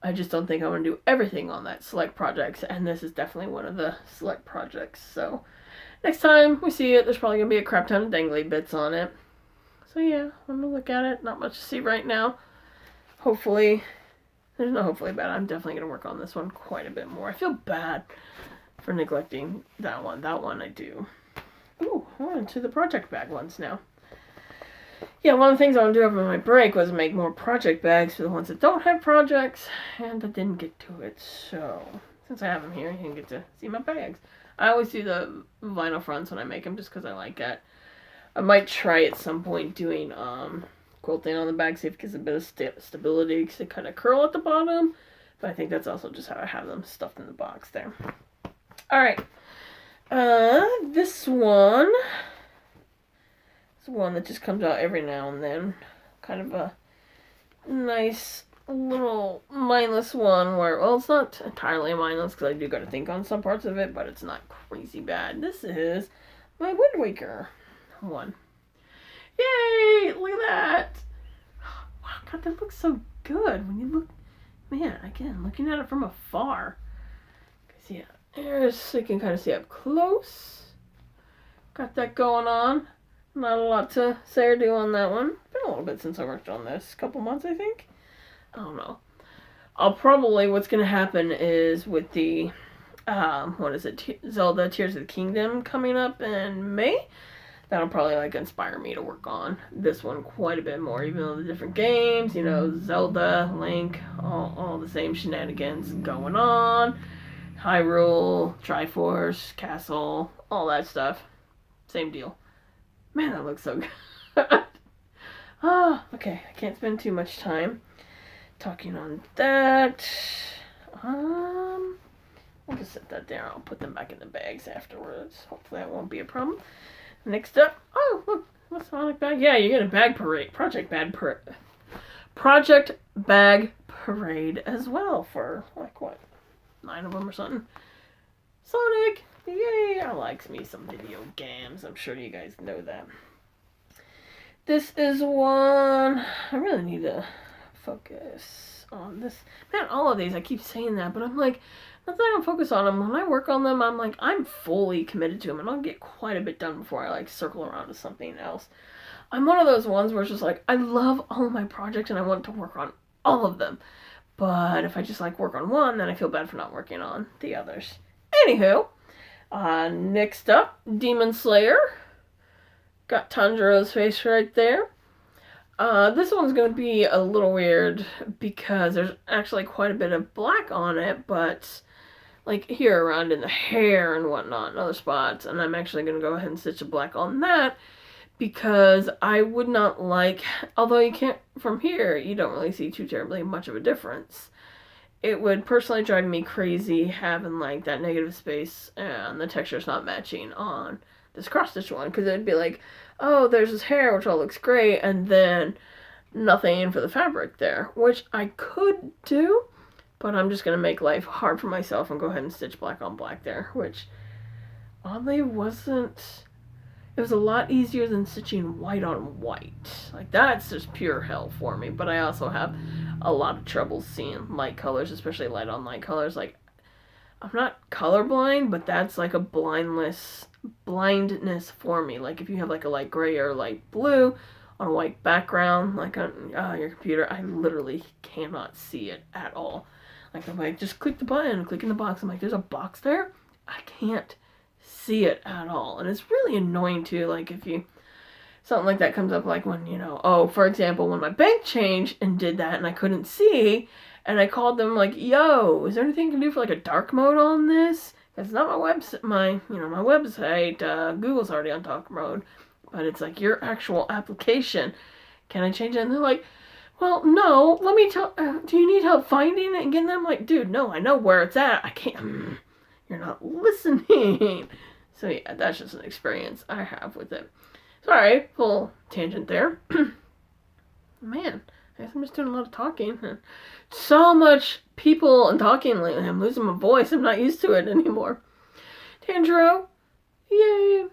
I just don't think I'm going to do everything on that select projects, and this is definitely one of the select projects. So next time we see it, there's probably going to be a crap ton of dangly bits on it. So yeah, I'm going to look at it. Not much to see right now. Hopefully, there's no hopefully bad. I'm definitely going to work on this one quite a bit more. I feel bad for neglecting that one. That one I do. Ooh, we're into the project bag ones now. Yeah, one of the things I want to do over my break was make more project bags for the ones that don't have projects, and I didn't get to it, so since I have them here, you can get to see my bags. I always do the vinyl fronts when I make them just because I like it. I might try at some point doing quilting on the bag, see if it gives a bit of stability, because they kind of curl at the bottom, but I think that's also just how I have them stuffed in the box there. Alright, this one... one that just comes out every now and then. Kind of a nice little mindless one where, well, it's not entirely mindless because I do got to think on some parts of it, but it's not crazy bad. This is my Wind Waker one. Yay! Look at that! Wow, God, that looks so good when you look, man, again, looking at it from afar. Because, yeah, there's, so you can kind of see up close. Got that going on. Not a lot to say or do on that one. Been a little bit since I worked on this. A couple months, I think. I don't know. What's going to happen is with the, Zelda Tears of the Kingdom coming up in May, that'll probably, like, inspire me to work on this one quite a bit more. Even though the different games, you know, Zelda, Link, all the same shenanigans going on. Hyrule, Triforce, Castle, all that stuff. Same deal. Man, that looks so good. Okay. I can't spend too much time talking on that. I'll just set that there. I'll put them back in the bags afterwards. Hopefully that won't be a problem. Next up, oh, look, what's Sonic bag? Yeah, you get a bag parade. Project bag parade as well for, like, what, 9 of them or something. Sonic! Yay! I likes me some video games. I'm sure you guys know that. This is one... I really need to focus on this. Man, all of these, I keep saying that, but I'm like, not that I don't focus on them. When I work on them, I'm like, I'm fully committed to them, and I'll get quite a bit done before I, like, circle around to something else. I'm one of those ones where it's just like, I love all of my projects, and I want to work on all of them. But if I just, like, work on one, then I feel bad for not working on the others. Anywho... next up, Demon Slayer. Got Tanjiro's face right there. This one's going to be a little weird because there's actually quite a bit of black on it, but like here around in the hair and whatnot and other spots, and I'm actually going to go ahead and stitch a black on that because I would not like, although you can't, from here, you don't really see too terribly much of a difference. It would personally drive me crazy having, like, that negative space and the texture's not matching on this cross stitch one, because it'd be like, oh, there's this hair, which all looks great, and then nothing for the fabric there, which I could do, but I'm just going to make life hard for myself and go ahead and stitch black on black there, which oddly wasn't... It was a lot easier than stitching white on white. Like, that's just pure hell for me. But I also have a lot of trouble seeing light colors, especially light on light colors. Like, I'm not colorblind, but that's like a blindness for me. Like, if you have like a light gray or light blue on a white background, like on your computer, I literally cannot see it at all. Like, I'm like, just click the button, click in the box. I'm like, there's a box there? I can't see it at all. And it's really annoying too, like if you something like that comes up, like when, you know, oh, for example, when my bank changed and did that and I couldn't see, and I called them like, yo, is there anything you can do for like a dark mode on this? It's not my website, my website, Google's already on dark mode, but it's like your actual application, can I change it? And they're like, well, no, let me tell, do you need help finding it and getting them? I'm like, dude, no, I know where it's at, I can't. You're not listening. So yeah, that's just an experience I have with it. Sorry, full tangent there. Man, I guess I'm just doing a lot of talking. So much people and talking lately. I'm losing my voice. I'm not used to it anymore. Tanjiro, yay.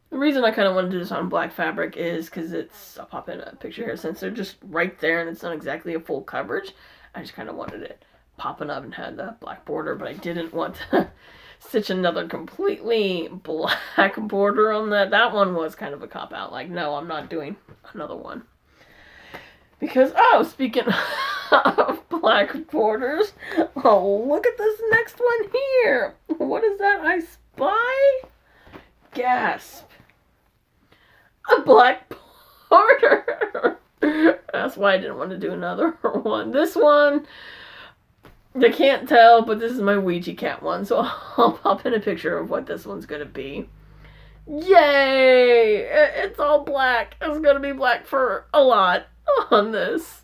The reason I kind of want to do this on black fabric is because I'll pop in a picture here, since they're just right there and it's not exactly a full coverage. I just kind of wanted it popping up and had the black border, but I didn't want to stitch another completely black border on that. That one was kind of a cop-out. Like, no, I'm not doing another one. Because, oh, speaking of black borders, oh, look at this next one here. What is that I spy? Gasp. A black border. That's why I didn't want to do another one. This one, they can't tell, but this is my Ouija cat one, so I'll pop in a picture of what this one's going to be. Yay! It's all black. It's going to be black for a lot on this.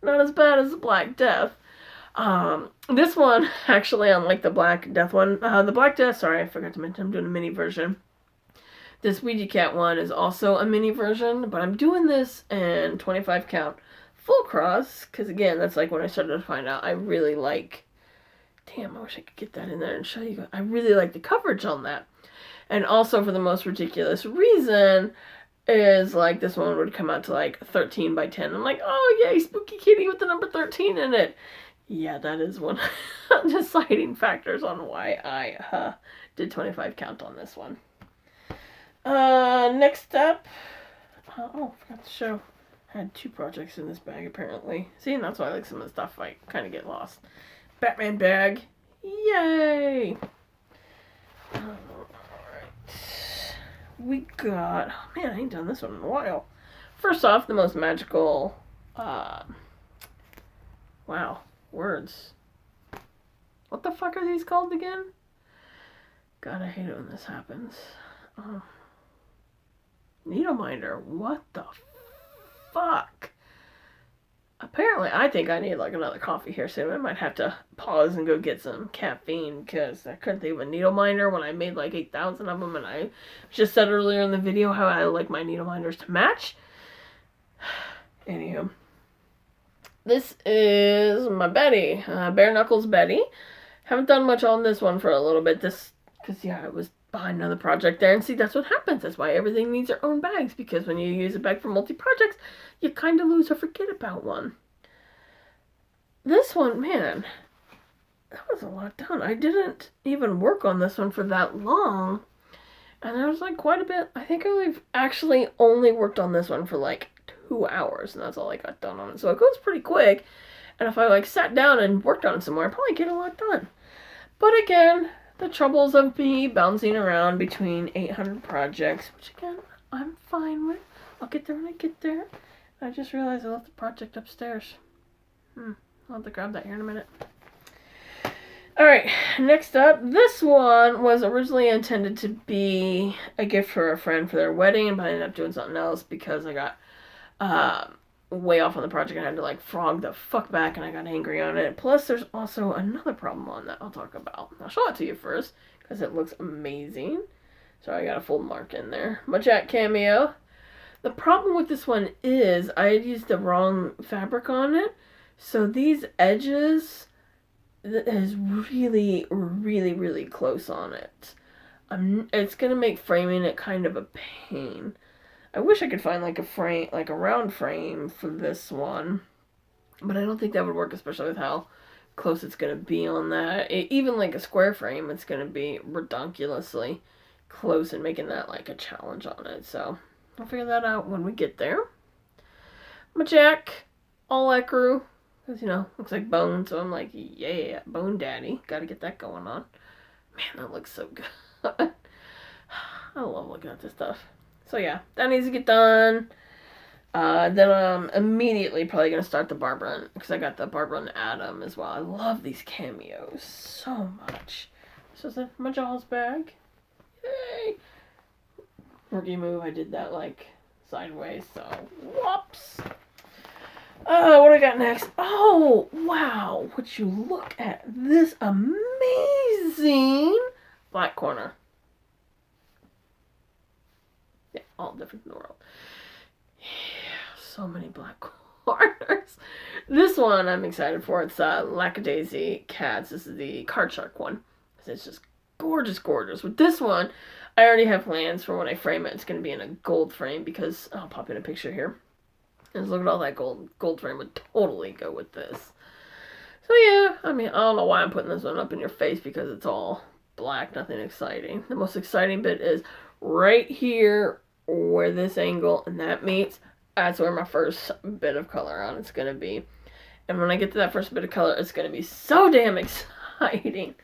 Not as bad as the Black Death. This one, actually, unlike the Black Death one, the Black Death, sorry, I forgot to mention, I'm doing a mini version. This Ouija cat one is also a mini version, but I'm doing this in 25 count. Full cross, because again, that's like when I started to find out I really like, damn, I wish I could get that in there and show you, I really like the coverage on that. And also for the most ridiculous reason is like this one would come out to like 13 by 10. I'm like, oh yay, spooky kitty with the number 13 in it. Yeah, that is one of the deciding factors on why I did 25 count on this one. Next up, oh, I forgot to show. I had 2 projects in this bag, apparently. See, and that's why I like some of the stuff I kind of get lost. Batman bag. Yay! Alright. We got... Oh, man, I ain't done this one in a while. First off, the most magical... wow. Words. What the fuck are these called again? God, I hate it when this happens. Needle minder. What the fuck? Apparently, I think I need like another coffee here soon. I might have to pause and go get some caffeine because I couldn't think of a needle minder when I made like 8,000 of them, and I just said earlier in the video how I like my needle minders to match. Anywho, this is my Betty, Bare Knuckles Betty. Haven't done much on this one for a little bit. This, because yeah, I was behind another project there, and see, that's what happens. That's why everything needs their own bags, because when you use a bag for multi-projects, you kind of lose or forget about one. This one, man, that was a lot done. I didn't even work on this one for that long, and there was like quite a bit. I think I've actually only worked on this one for like 2 hours, and that's all I got done on it. So it goes pretty quick, and if I like sat down and worked on it some more, I'd probably get a lot done. But again, the troubles of me bouncing around between 800 projects, which again, I'm fine with. I'll get there when I get there. I just realized I left the project upstairs. I'll have to grab that here in a minute. Alright, next up, this one was originally intended to be a gift for a friend for their wedding, but I ended up doing something else because I got way off on the project and I had to like frog the fuck back, and I got angry on it. Plus, there's also another problem on that I'll talk about. I'll show it to you first because it looks amazing. So I got a full mark in there. My Jack cameo. The problem with this one is I had used the wrong fabric on it. So these edges is really, really, really close on it. It's going to make framing it kind of a pain. I wish I could find like a frame, like a round frame for this one. But I don't think that would work, especially with how close it's going to be on that. Even like a square frame, it's going to be redonkulously close and making that like a challenge on it. So I'll figure that out when we get there. My Jack, all ecru, because, looks like bone. So I'm like, yeah, bone daddy. Got to get that going on. Man, that looks so good. I love looking at this stuff. So yeah, that needs to get done. Then I'm immediately probably going to start the Barbara, because I got the Barbara and Adam as well. I love these cameos so much. This is my Jaws bag. Yay! Rookie move, I did that like sideways, so whoops. What do we got next? Oh, wow. Would you look at this amazing black corner. Yeah, all different in the world. Yeah, so many black corners. This one I'm excited for. It's Lackadaisy Cats. This is the Card Shark one. It's just gorgeous, gorgeous. With this one, I already have plans for when I frame it. It's going to be in a gold frame because I'll pop in a picture here. And look at all that gold frame would totally go with this. So yeah, I mean, I don't know why I'm putting this one up in your face because it's all black, nothing exciting. The most exciting bit is right here where this angle and that meets. That's where my first bit of color on it's going to be. And when I get to that first bit of color, it's going to be so damn exciting.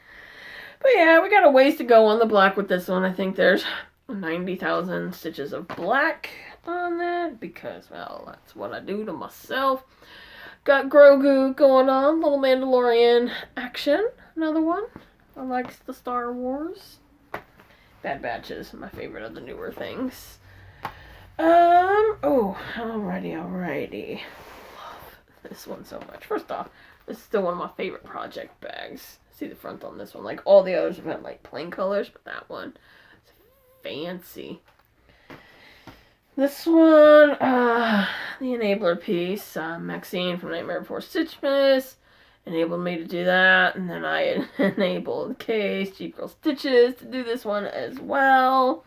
But yeah, we got a ways to go on the black with this one. I think there's 90,000 stitches of black on that because, well, that's what I do to myself. Got Grogu going on, little Mandalorian action. Another one. I like the Star Wars. Bad Batch is my favorite of the newer things. Alrighty. Love this one so much. First off, this is still one of my favorite project bags. See the front on this one. Like, all the others have had, like, plain colors, but that one is fancy. This one, the enabler piece, Maxine from Nightmare Before Stitchmas enabled me to do that, and then I enabled Case, Cheap Girl Stitches to do this one as well.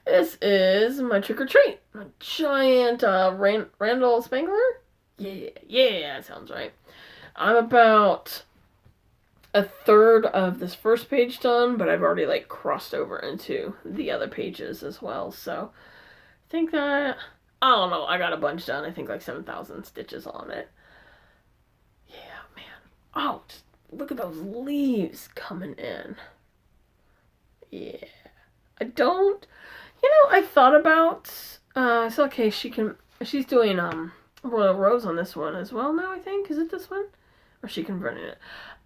This is my Trick or Treat, a giant Randall Spangler. Yeah, that sounds right. I'm about a third of this first page done, but I've already like crossed over into the other pages as well. So I think that, I don't know, I got a bunch done. I think like 7,000 stitches on it. Yeah, man. Oh, just look at those leaves coming in. Yeah. I thought about, so okay, she's doing Royal Rose on this one as well now, I think. Is it this one? Or is she converting it?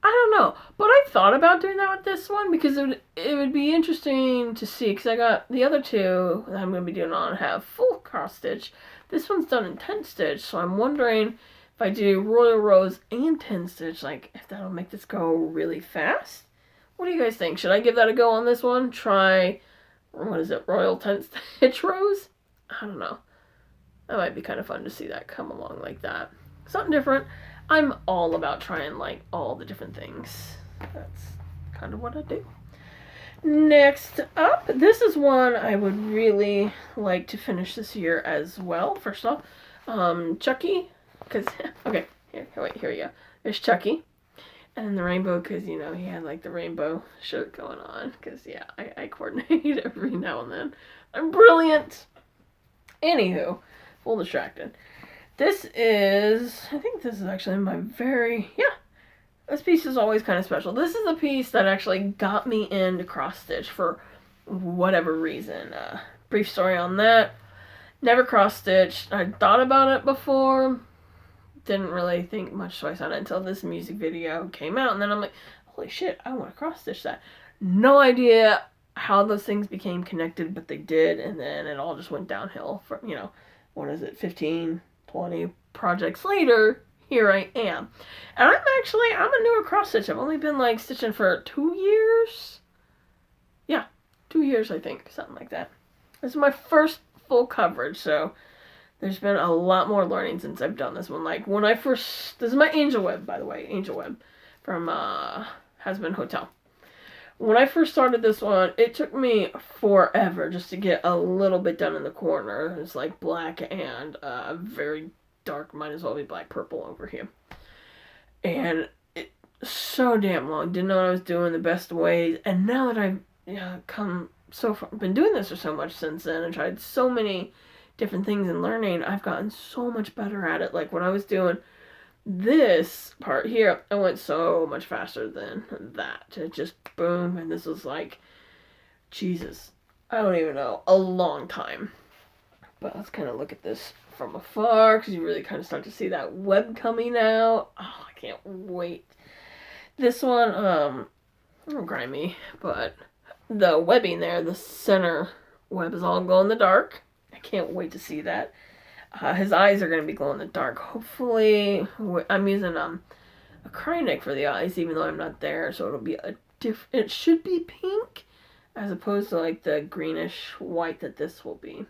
I don't know. But I thought about doing that with this one because it would be interesting to see, because I got the other two that I'm going to be doing on have full cross stitch. This one's done in 10 stitch, so I'm wondering if I do Royal Rose and 10 stitch, like if that'll make this go really fast. What do you guys think? Should I give that a go on this one? Try, what is it, Royal 10 stitch Rose? I don't know. That might be kind of fun to see that come along like that. Something different. I'm all about trying like all the different things. That's kind of what I do. Next up, this is one I would really like to finish this year as well. First off, Chucky, because, okay, here we go. There's Chucky. And then the rainbow, because, he had like the rainbow shirt going on. Because, yeah, I coordinate every now and then. I'm brilliant. Anywho, full distracted. This is, I think this is actually my this piece is always kind of special. This is a piece that actually got me into cross stitch for whatever reason. Brief story on that. Never cross stitched. I thought about it before. Didn't really think much twice on it until this music video came out. And then I'm like, holy shit, I want to cross stitch that. No idea how those things became connected, but they did. And then it all just went downhill from, 15... 20 projects later, here I am. And I'm a newer cross stitch. I've only been like stitching for 2 years. Yeah, 2 years, I think, something like that. This is my first full coverage, so there's been a lot more learning since I've done this one. Like, when I first... This is my Angel Web, by the way. Angel Web from Has-Been Hotel. When I first started this one, it took me forever just to get a little bit done in the corner. It's like black and very dark. Might as well be black purple over here. And it so damn long. Didn't know what I was doing the best ways. And now that I've come so far, been doing this for so much since then and tried so many different things and learning, I've gotten so much better at it. Like when I was doing this part here, I went so much faster than that. It just boom, and this was like, Jesus, I don't even know, a long time. But let's kind of look at this from afar, because you really kind of start to see that web coming out. Oh, I can't wait. This one, a little grimy, but the webbing there, the center web is all glow in the dark. I can't wait to see that. His eyes are going to be glow in the dark. Hopefully, I'm using a Krynic for the eyes, even though I'm not there, so it'll be a it should be pink, as opposed to like the greenish white that this will be.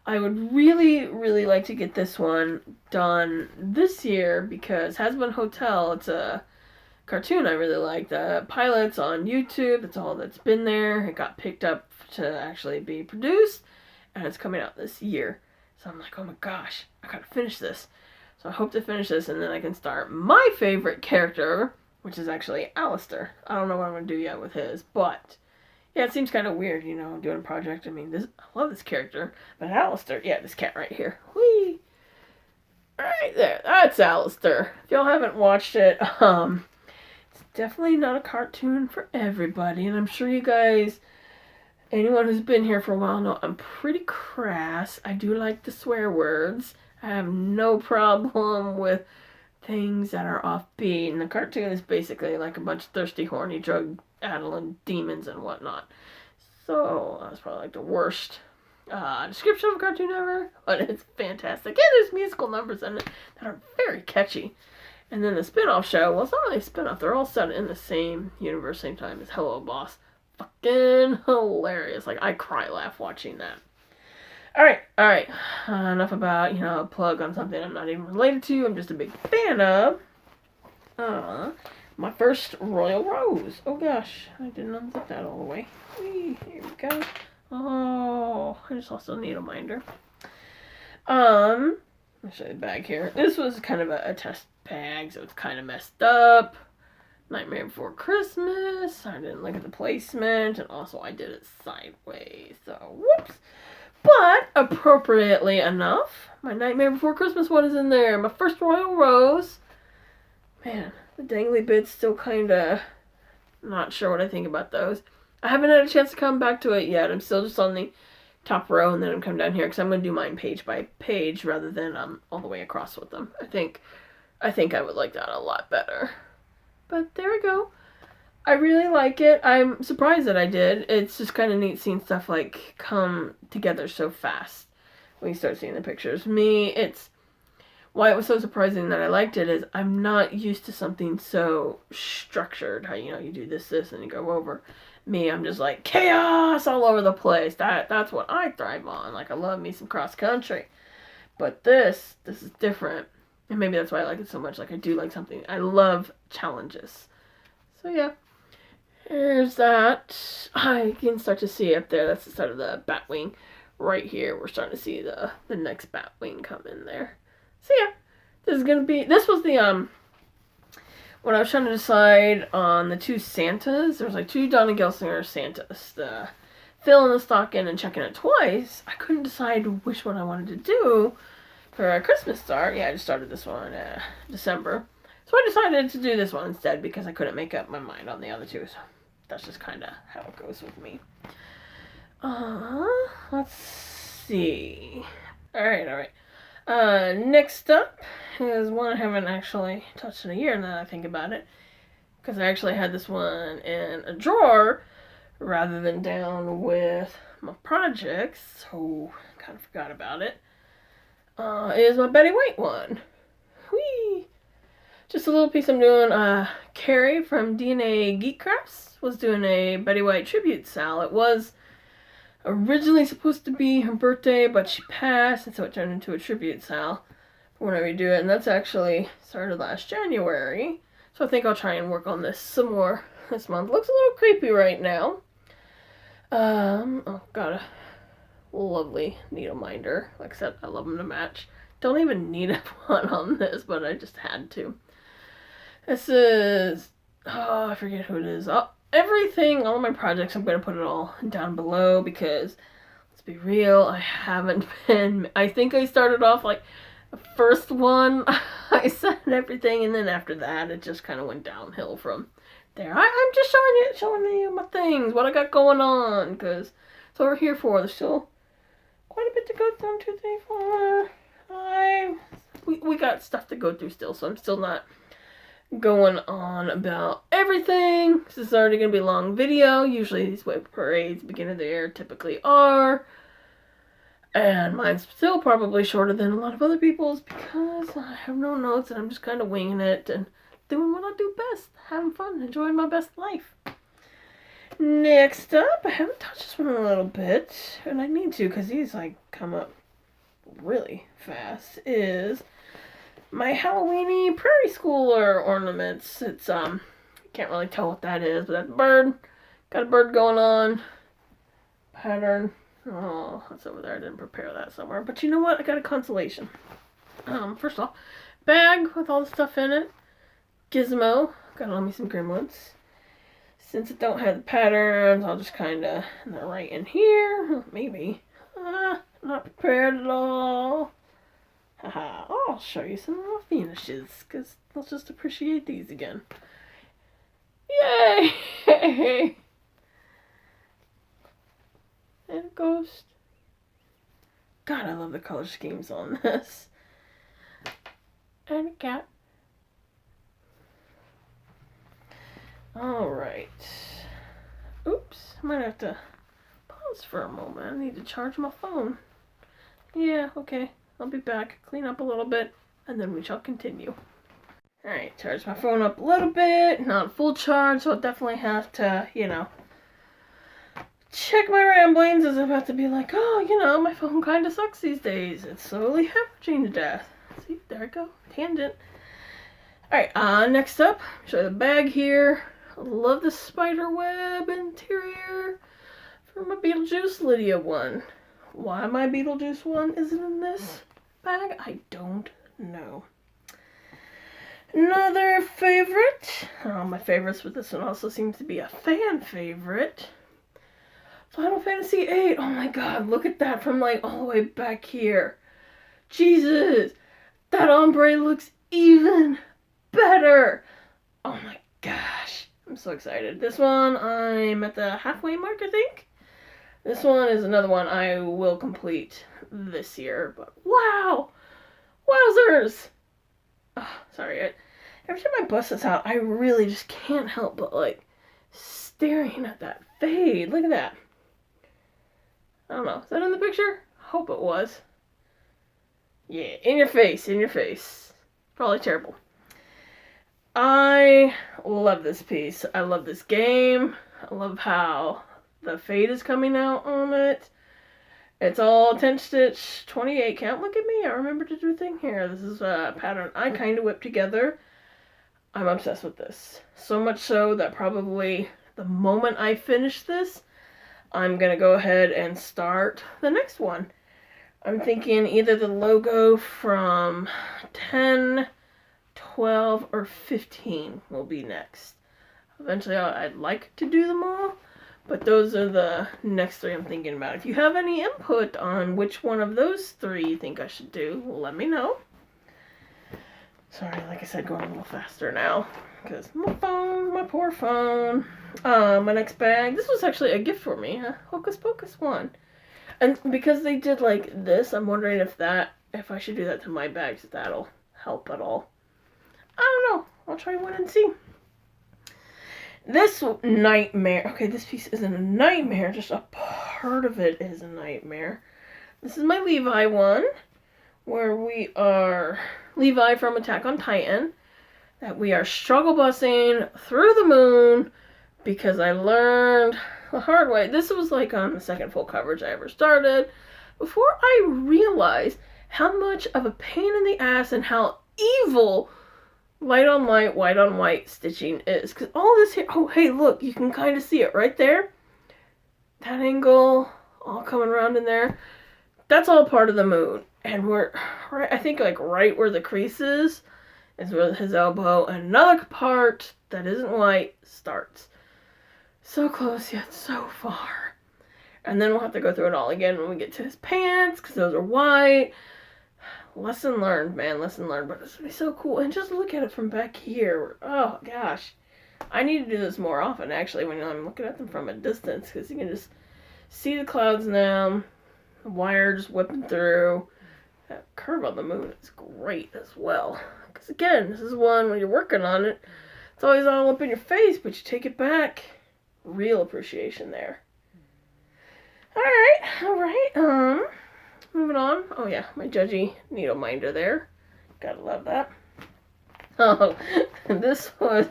I would really, really like to get this one done this year, because Has-Been Hotel, it's a cartoon I really like. The pilot's on YouTube, that's all that's been there. It got picked up to actually be produced, and it's coming out this year. So I'm like, oh my gosh, I gotta finish this. So I hope to finish this, and then I can start my favorite character, which is actually Alistair. I don't know what I'm gonna do yet with his, but yeah, it seems kind of weird, you know, doing a project. I mean, I love this character, but Alistair, yeah, this cat right here. Whee! Right there, that's Alistair. If y'all haven't watched it, it's definitely not a cartoon for everybody, and I'm sure you guys, anyone who's been here for a while, know I'm pretty crass. I do like the swear words. I have no problem with things that are offbeat, and the cartoon is basically like a bunch of thirsty, horny, drug-addling demons and whatnot. So, that's probably like the worst description of a cartoon ever, but it's fantastic. And there's musical numbers in it that are very catchy. And then the spin-off show, well, it's not really a spin-off. They're all set in the same universe, same time as Hello Boss. Fucking hilarious. Like, I cry laugh watching that. Alright. Enough about, a plug on something I'm not even related to. I'm just a big fan of. My first Royal Rose. Oh gosh, I didn't unzip that all the way. Whee, here we go. Oh, I just lost a needle minder. I'll show you the bag here. This was kind of a test bag, so it's kind of messed up. Nightmare Before Christmas. I didn't look at the placement, and also I did it sideways, so whoops. But, appropriately enough, my Nightmare Before Christmas one is in there. My first Royal Rose. Man, the dangly bits still kinda not sure what I think about those. I haven't had a chance to come back to it yet. I'm still just on the top row, and then I'm coming down here, because I'm going to do mine page by page rather than all the way across with them. I think I would like that a lot better. But there we go. I really like it. I'm surprised that I did. It's just kind of neat seeing stuff like come together so fast when you start seeing the pictures. Why it was so surprising that I liked it is I'm not used to something so structured. How, you do this, and you go over. Me, I'm just like chaos all over the place. That's what I thrive on. Like, I love me some cross country. But this is different. And maybe that's why I like it so much. Like, I do like something. I love challenges. So, yeah. Here's that. I can start to see up there. That's the start of the bat wing. Right here, we're starting to see the next bat wing come in there. So, yeah. This was the, when I was trying to decide on the two Santas, there was like two Donna Gelsinger Santas. The filling the stock in and checking it twice. I couldn't decide which one I wanted to do for a Christmas start. Yeah, I just started this one in December. So I decided to do this one instead because I couldn't make up my mind on the other two. So that's just kind of how it goes with me. Let's see. Alright. Next up is one I haven't actually touched in a year now that I think about it. Because I actually had this one in a drawer rather than down with my projects. So kind of forgot about it. Is my Betty White one. Whee! Just a little piece I'm doing. Carrie from DNA Geek Crafts was doing a Betty White tribute sal. It was originally supposed to be her birthday, but she passed, and so it turned into a tribute sal for whenever you do it, and that's actually started last January. So I think I'll try and work on this some more this month. Looks a little creepy right now. Oh, got a lovely needle minder. Like I said, I love them to match. Don't even need one on this, but I just had to. This is, oh, I forget who it is. Everything, all my projects, I'm going to put it all down below because, let's be real, I haven't been, I think I started off like the first one, I said everything, and then after that, it just kind of went downhill from there. I'm just showing you my things, what I got going on, because that's what we're here for. There's still quite a bit to go through. 1, 2, 3, 4, 5. We got stuff to go through still, so I'm still not going on about everything. This is already going to be a long video. Usually these Wip Parades, beginning of the year, typically are. And mine's still probably shorter than a lot of other people's because I have no notes and I'm just kind of winging it and doing what I do best. Having fun, enjoying my best life. Next up, I haven't touched this one in a little bit, and I need to because these like come up really fast, is my Halloweeny prairie schooler ornaments. It's, can't really tell what that is, but that bird, got a bird going on, pattern, oh, that's over there, I didn't prepare that somewhere, but you know what, I got a consolation. First off, bag with all the stuff in it, gizmo, gotta love me some gremlins. Since it don't have the patterns, I'll just kinda, they're right in here, maybe, not prepared at all. Haha, I'll show you some more finishes, because let's just appreciate these again. Yay! And a ghost. God, I love the color schemes on this. And a cat. Alright. Oops, I might have to pause for a moment. I need to charge my phone. Yeah, okay. I'll be back, clean up a little bit, and then we shall continue. Alright, charge my phone up a little bit. Not full charge, so I'll definitely have to, you know, check my ramblings as I'm about to be like, oh, you know, my phone kind of sucks these days. It's slowly hemorrhaging to death. See, there I go. Tangent. Alright, next up, show you the bag here. I love the spider web interior for my Beetlejuice Lydia one. Why my Beetlejuice one isn't in this bag, I don't know. Another favorite. My favorites, but this one also seems to be a fan favorite. Final Fantasy VIII. Oh my god, look at that from like all the way back here. Jesus, that ombre looks even better. Oh my gosh, I'm so excited. This one, I'm at the halfway mark, I think. This one is another one I will complete this year, but wow! Wowzers! Oh, sorry, every time I bust this out, I really just can't help but, like, staring at that fade. Look at that. I don't know, is that in the picture? Hope it was. Yeah, in your face, in your face. Probably terrible. I love this piece. I love this game. I love how the fade is coming out on it. It's all 10 stitch, 28 count. Look at me, I remember to do a thing here. This is a pattern I kind of whipped together. I'm obsessed with this. So much so that probably the moment I finish this, I'm gonna go ahead and start the next one. I'm thinking either the logo from 10, 12, or 15 will be next. Eventually I'd like to do them all, but those are the next 3 I'm thinking about. If you have any input on which one of those 3 you think I should do, let me know. Sorry, like I said, going a little faster now, because my phone, my poor phone. My next bag, this was actually a gift for me, a Hocus Pocus one. And because they did like this, I'm wondering if I should do that to my bags, if that'll help at all. I don't know. I'll try one and see. This nightmare. Okay, this piece isn't a nightmare. Just a part of it is a nightmare. This is my Levi one, where we are Levi from Attack on Titan. that we are struggle busing through the moon because I learned the hard way. This was like on the second full coverage I ever started. Before I realized how much of a pain in the ass and how evil light on light, white on white stitching is. Because all this here, oh hey look, you can kind of see it right there. That angle all coming around in there. That's all part of the moon. And we're, right, I think like right where the crease is where his elbow. And another part that isn't white starts. So close yet so far. And then we'll have to go through it all again when we get to his pants, because those are white. Lesson learned, man. Lesson learned. But it's going to be so cool. And just look at it from back here. Oh, gosh. I need to do this more often, actually, when I'm looking at them from a distance, because you can just see the clouds now. The wire just whipping through. That curve on the moon is great as well. Because, again, this is one, when you're working on it, it's always all up in your face, but you take it back. Real appreciation there. Alright. Moving on. Oh, yeah, my judgy needle minder there. Gotta love that. Oh, this was...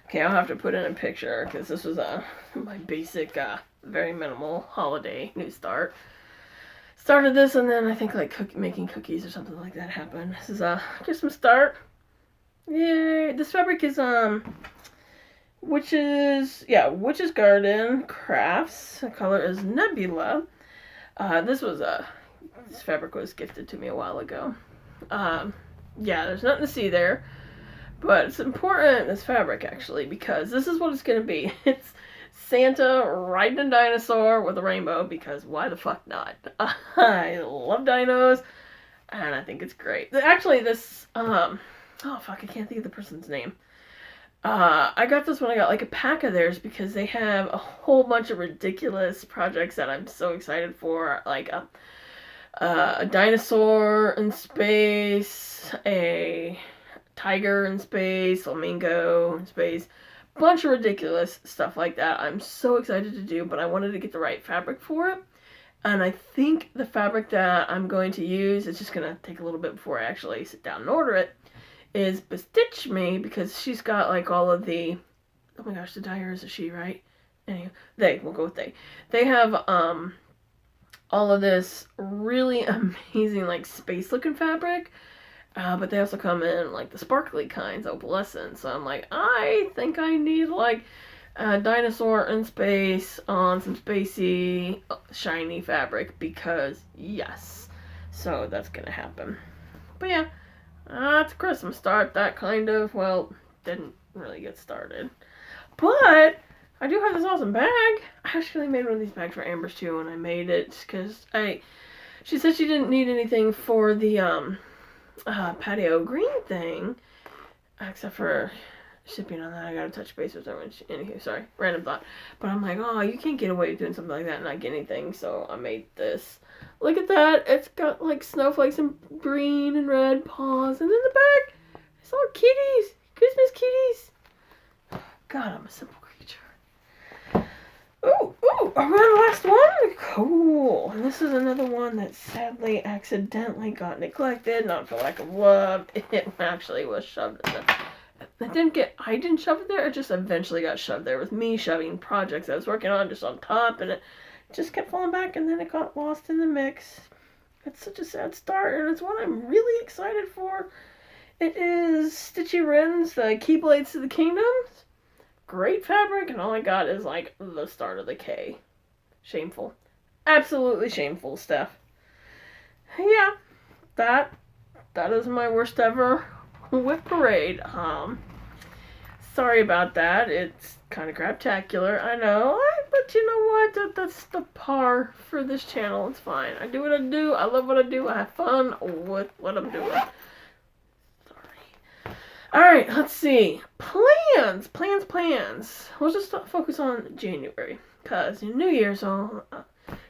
Okay, I'll have to put in a picture, because this was my basic, very minimal holiday new start. Started this, and then I think, like, making cookies or something like that happened. This is a Christmas start. Yay! This fabric is, Witch's Garden Crafts. The color is Nebula. This fabric was gifted to me a while ago. Yeah, there's nothing to see there. But it's important, this fabric, actually, because this is what it's going to be. It's Santa riding a dinosaur with a rainbow, because why the fuck not? I love dinos, and I think it's great. Actually, this, oh fuck, I can't think of the person's name. I got this when I got like a pack of theirs, because they have a whole bunch of ridiculous projects that I'm so excited for, like a dinosaur in space, a tiger in space, flamingo in space, bunch of ridiculous stuff like that. I'm so excited to do, but I wanted to get the right fabric for it. And I think the fabric that I'm going to use, it's just going to take a little bit before I actually sit down and order it, is Bestitch Me, because she's got like all of the, oh my gosh, the dyer is a she, right? Anyway, we'll go with they. They have all of this really amazing like space looking fabric, but they also come in like the sparkly kinds, opalescent. So I'm like, I think I need like a dinosaur in space on some spacey shiny fabric, because yes, so that's gonna happen. But yeah, it's a Christmas start. That kind of, well, didn't really get started, but I do have this awesome bag. I actually made one of these bags for Amber's too, and I made it because she said she didn't need anything for the patio green thing, except for shipping on that. I gotta touch base with her when anywho, sorry, random thought. But I'm like, oh, you can't get away with doing something like that and not get anything, so I made this. Look at that. It's got like snowflakes and green and red paws, and in the back, I saw kitties. Christmas kitties. God, I'm a simple creature. Ooh, are we on the last one? Cool. And this is another one that sadly accidentally got neglected, not for lack of love. It actually was shoved in the... I didn't shove it there, it just eventually got shoved there with me shoving projects I was working on just on top, and it just kept falling back, and then it got lost in the mix. It's such a sad start, and it's one I'm really excited for. It is Stitchy Wren's, the Keyblades to the Kingdoms. Great fabric, and all I got is like the start of the K. Shameful. Absolutely shameful stuff. Yeah, that is my worst ever Wip Parade. Sorry about that. It's kind of craptacular, I know, but you know what? That's the par for this channel. It's fine. I do what I do. I love what I do. I have fun with what I'm doing. Sorry. Alright, let's see. Plans. We'll just focus on January, because New Year's,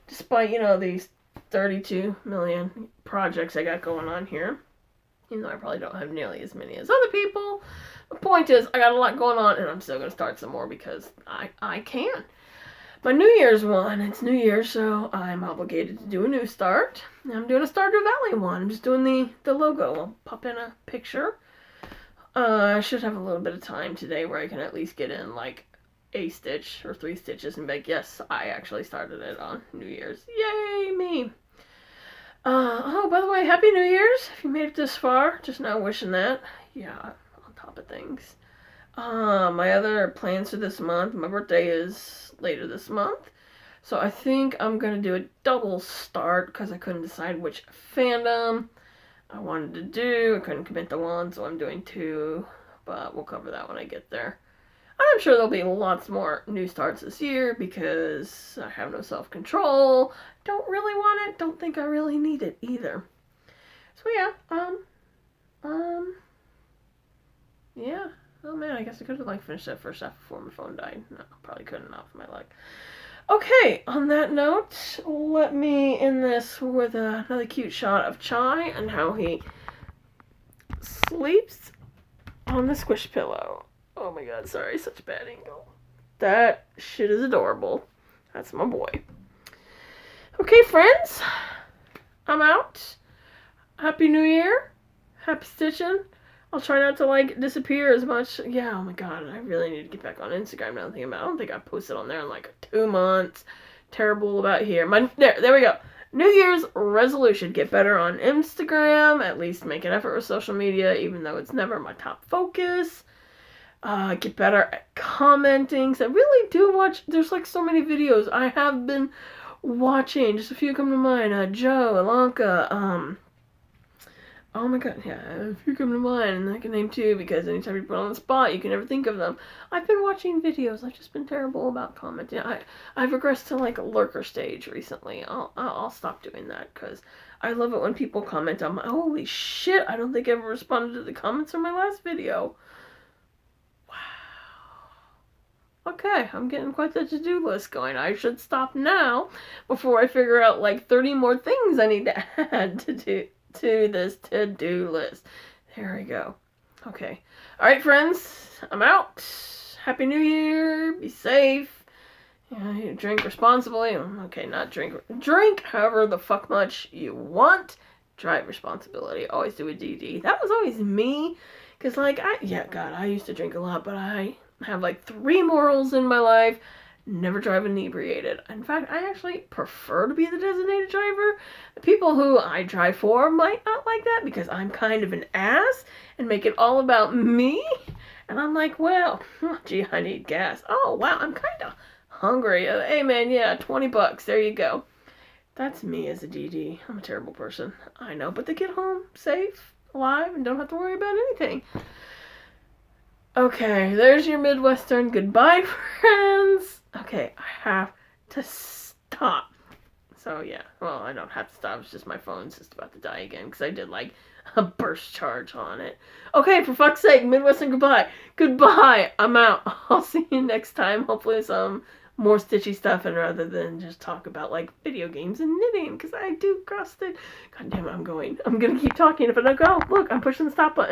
despite, these 32 million projects I got going on here, even though I probably don't have nearly as many as other people, the point is, I got a lot going on, and I'm still going to start some more because I can. My New Year's one, it's New Year's, so I'm obligated to do a new start. I'm doing a Stardew Valley one. I'm just doing the logo. I'll pop in a picture. I should have a little bit of time today where I can at least get in like a stitch or 3 stitches and be like, yes, I actually started it on New Year's. Yay, me. Oh, by the way, Happy New Year's. If you made it this far, just now wishing that. Yeah, on top of things. My other plans for this month, my birthday is later this month. So I think I'm going to do a double start because I couldn't decide which fandom I wanted to do. I couldn't commit to one, so I'm doing 2. But we'll cover that when I get there. I'm sure there'll be lots more new starts this year because I have no self-control. Don't really want it. Don't think I really need it either. So yeah, yeah. Oh man, I guess I could have finished that first half before my phone died. No, probably couldn't off my luck. Okay, on that note, let me end this with another cute shot of Chai and how he sleeps on the squish pillow. Oh my god, sorry, such a bad angle. That shit is adorable. That's my boy. Okay, friends, I'm out. Happy New Year. Happy stitching. I'll try not to disappear as much. Yeah, oh my god, I really need to get back on Instagram now. I don't think I've posted on there in 2 months. Terrible about here. There we go. New Year's resolution: get better on Instagram. At least make an effort with social media, even though it's never my top focus. Get better at commenting. So I really do watch. There's so many videos I have been watching. Just a few come to mind. Joe, Ilanka, oh my god, yeah, a few come to mind, and I can name 2 because anytime you put on the spot, you can never think of them. I've been watching videos. I've just been terrible about commenting. I've regressed to a lurker stage recently. I'll stop doing that because I love it when people comment on my. Holy shit! I don't think I ever responded to the comments on my last video. Okay, I'm getting quite the to-do list going. I should stop now before I figure out 30 more things I need to add to this to-do list. There we go. Okay. Alright, friends. I'm out. Happy New Year. Be safe. Drink responsibly. Okay, not drink. Drink however the fuck much you want. Drive responsibility. Always do a DD. That was always me. Because, I used to drink a lot, but I have 3 morals in my life. Never drive inebriated. In fact, I actually prefer to be the designated driver. The people who I drive for might not like that because I'm kind of an ass and make it all about me. And I'm like, well, gee, I need gas. Oh, wow, I'm kind of hungry. Hey, man, yeah, $20. There you go. That's me as a DD. I'm a terrible person. I know, but they get home safe, alive, and don't have to worry about anything. Okay, there's your Midwestern goodbye, friends. Okay, I have to stop. So, yeah. Well, I don't have to stop. It's just my phone's just about to die again because I did, a burst charge on it. Okay, for fuck's sake, Midwestern goodbye. Goodbye. I'm out. I'll see you next time. Hopefully some more stitchy stuff and rather than just talk about, video games and knitting because I do cross-stitch. God damn it, I'm going to keep talking. If I don't go, look, I'm pushing the stop button.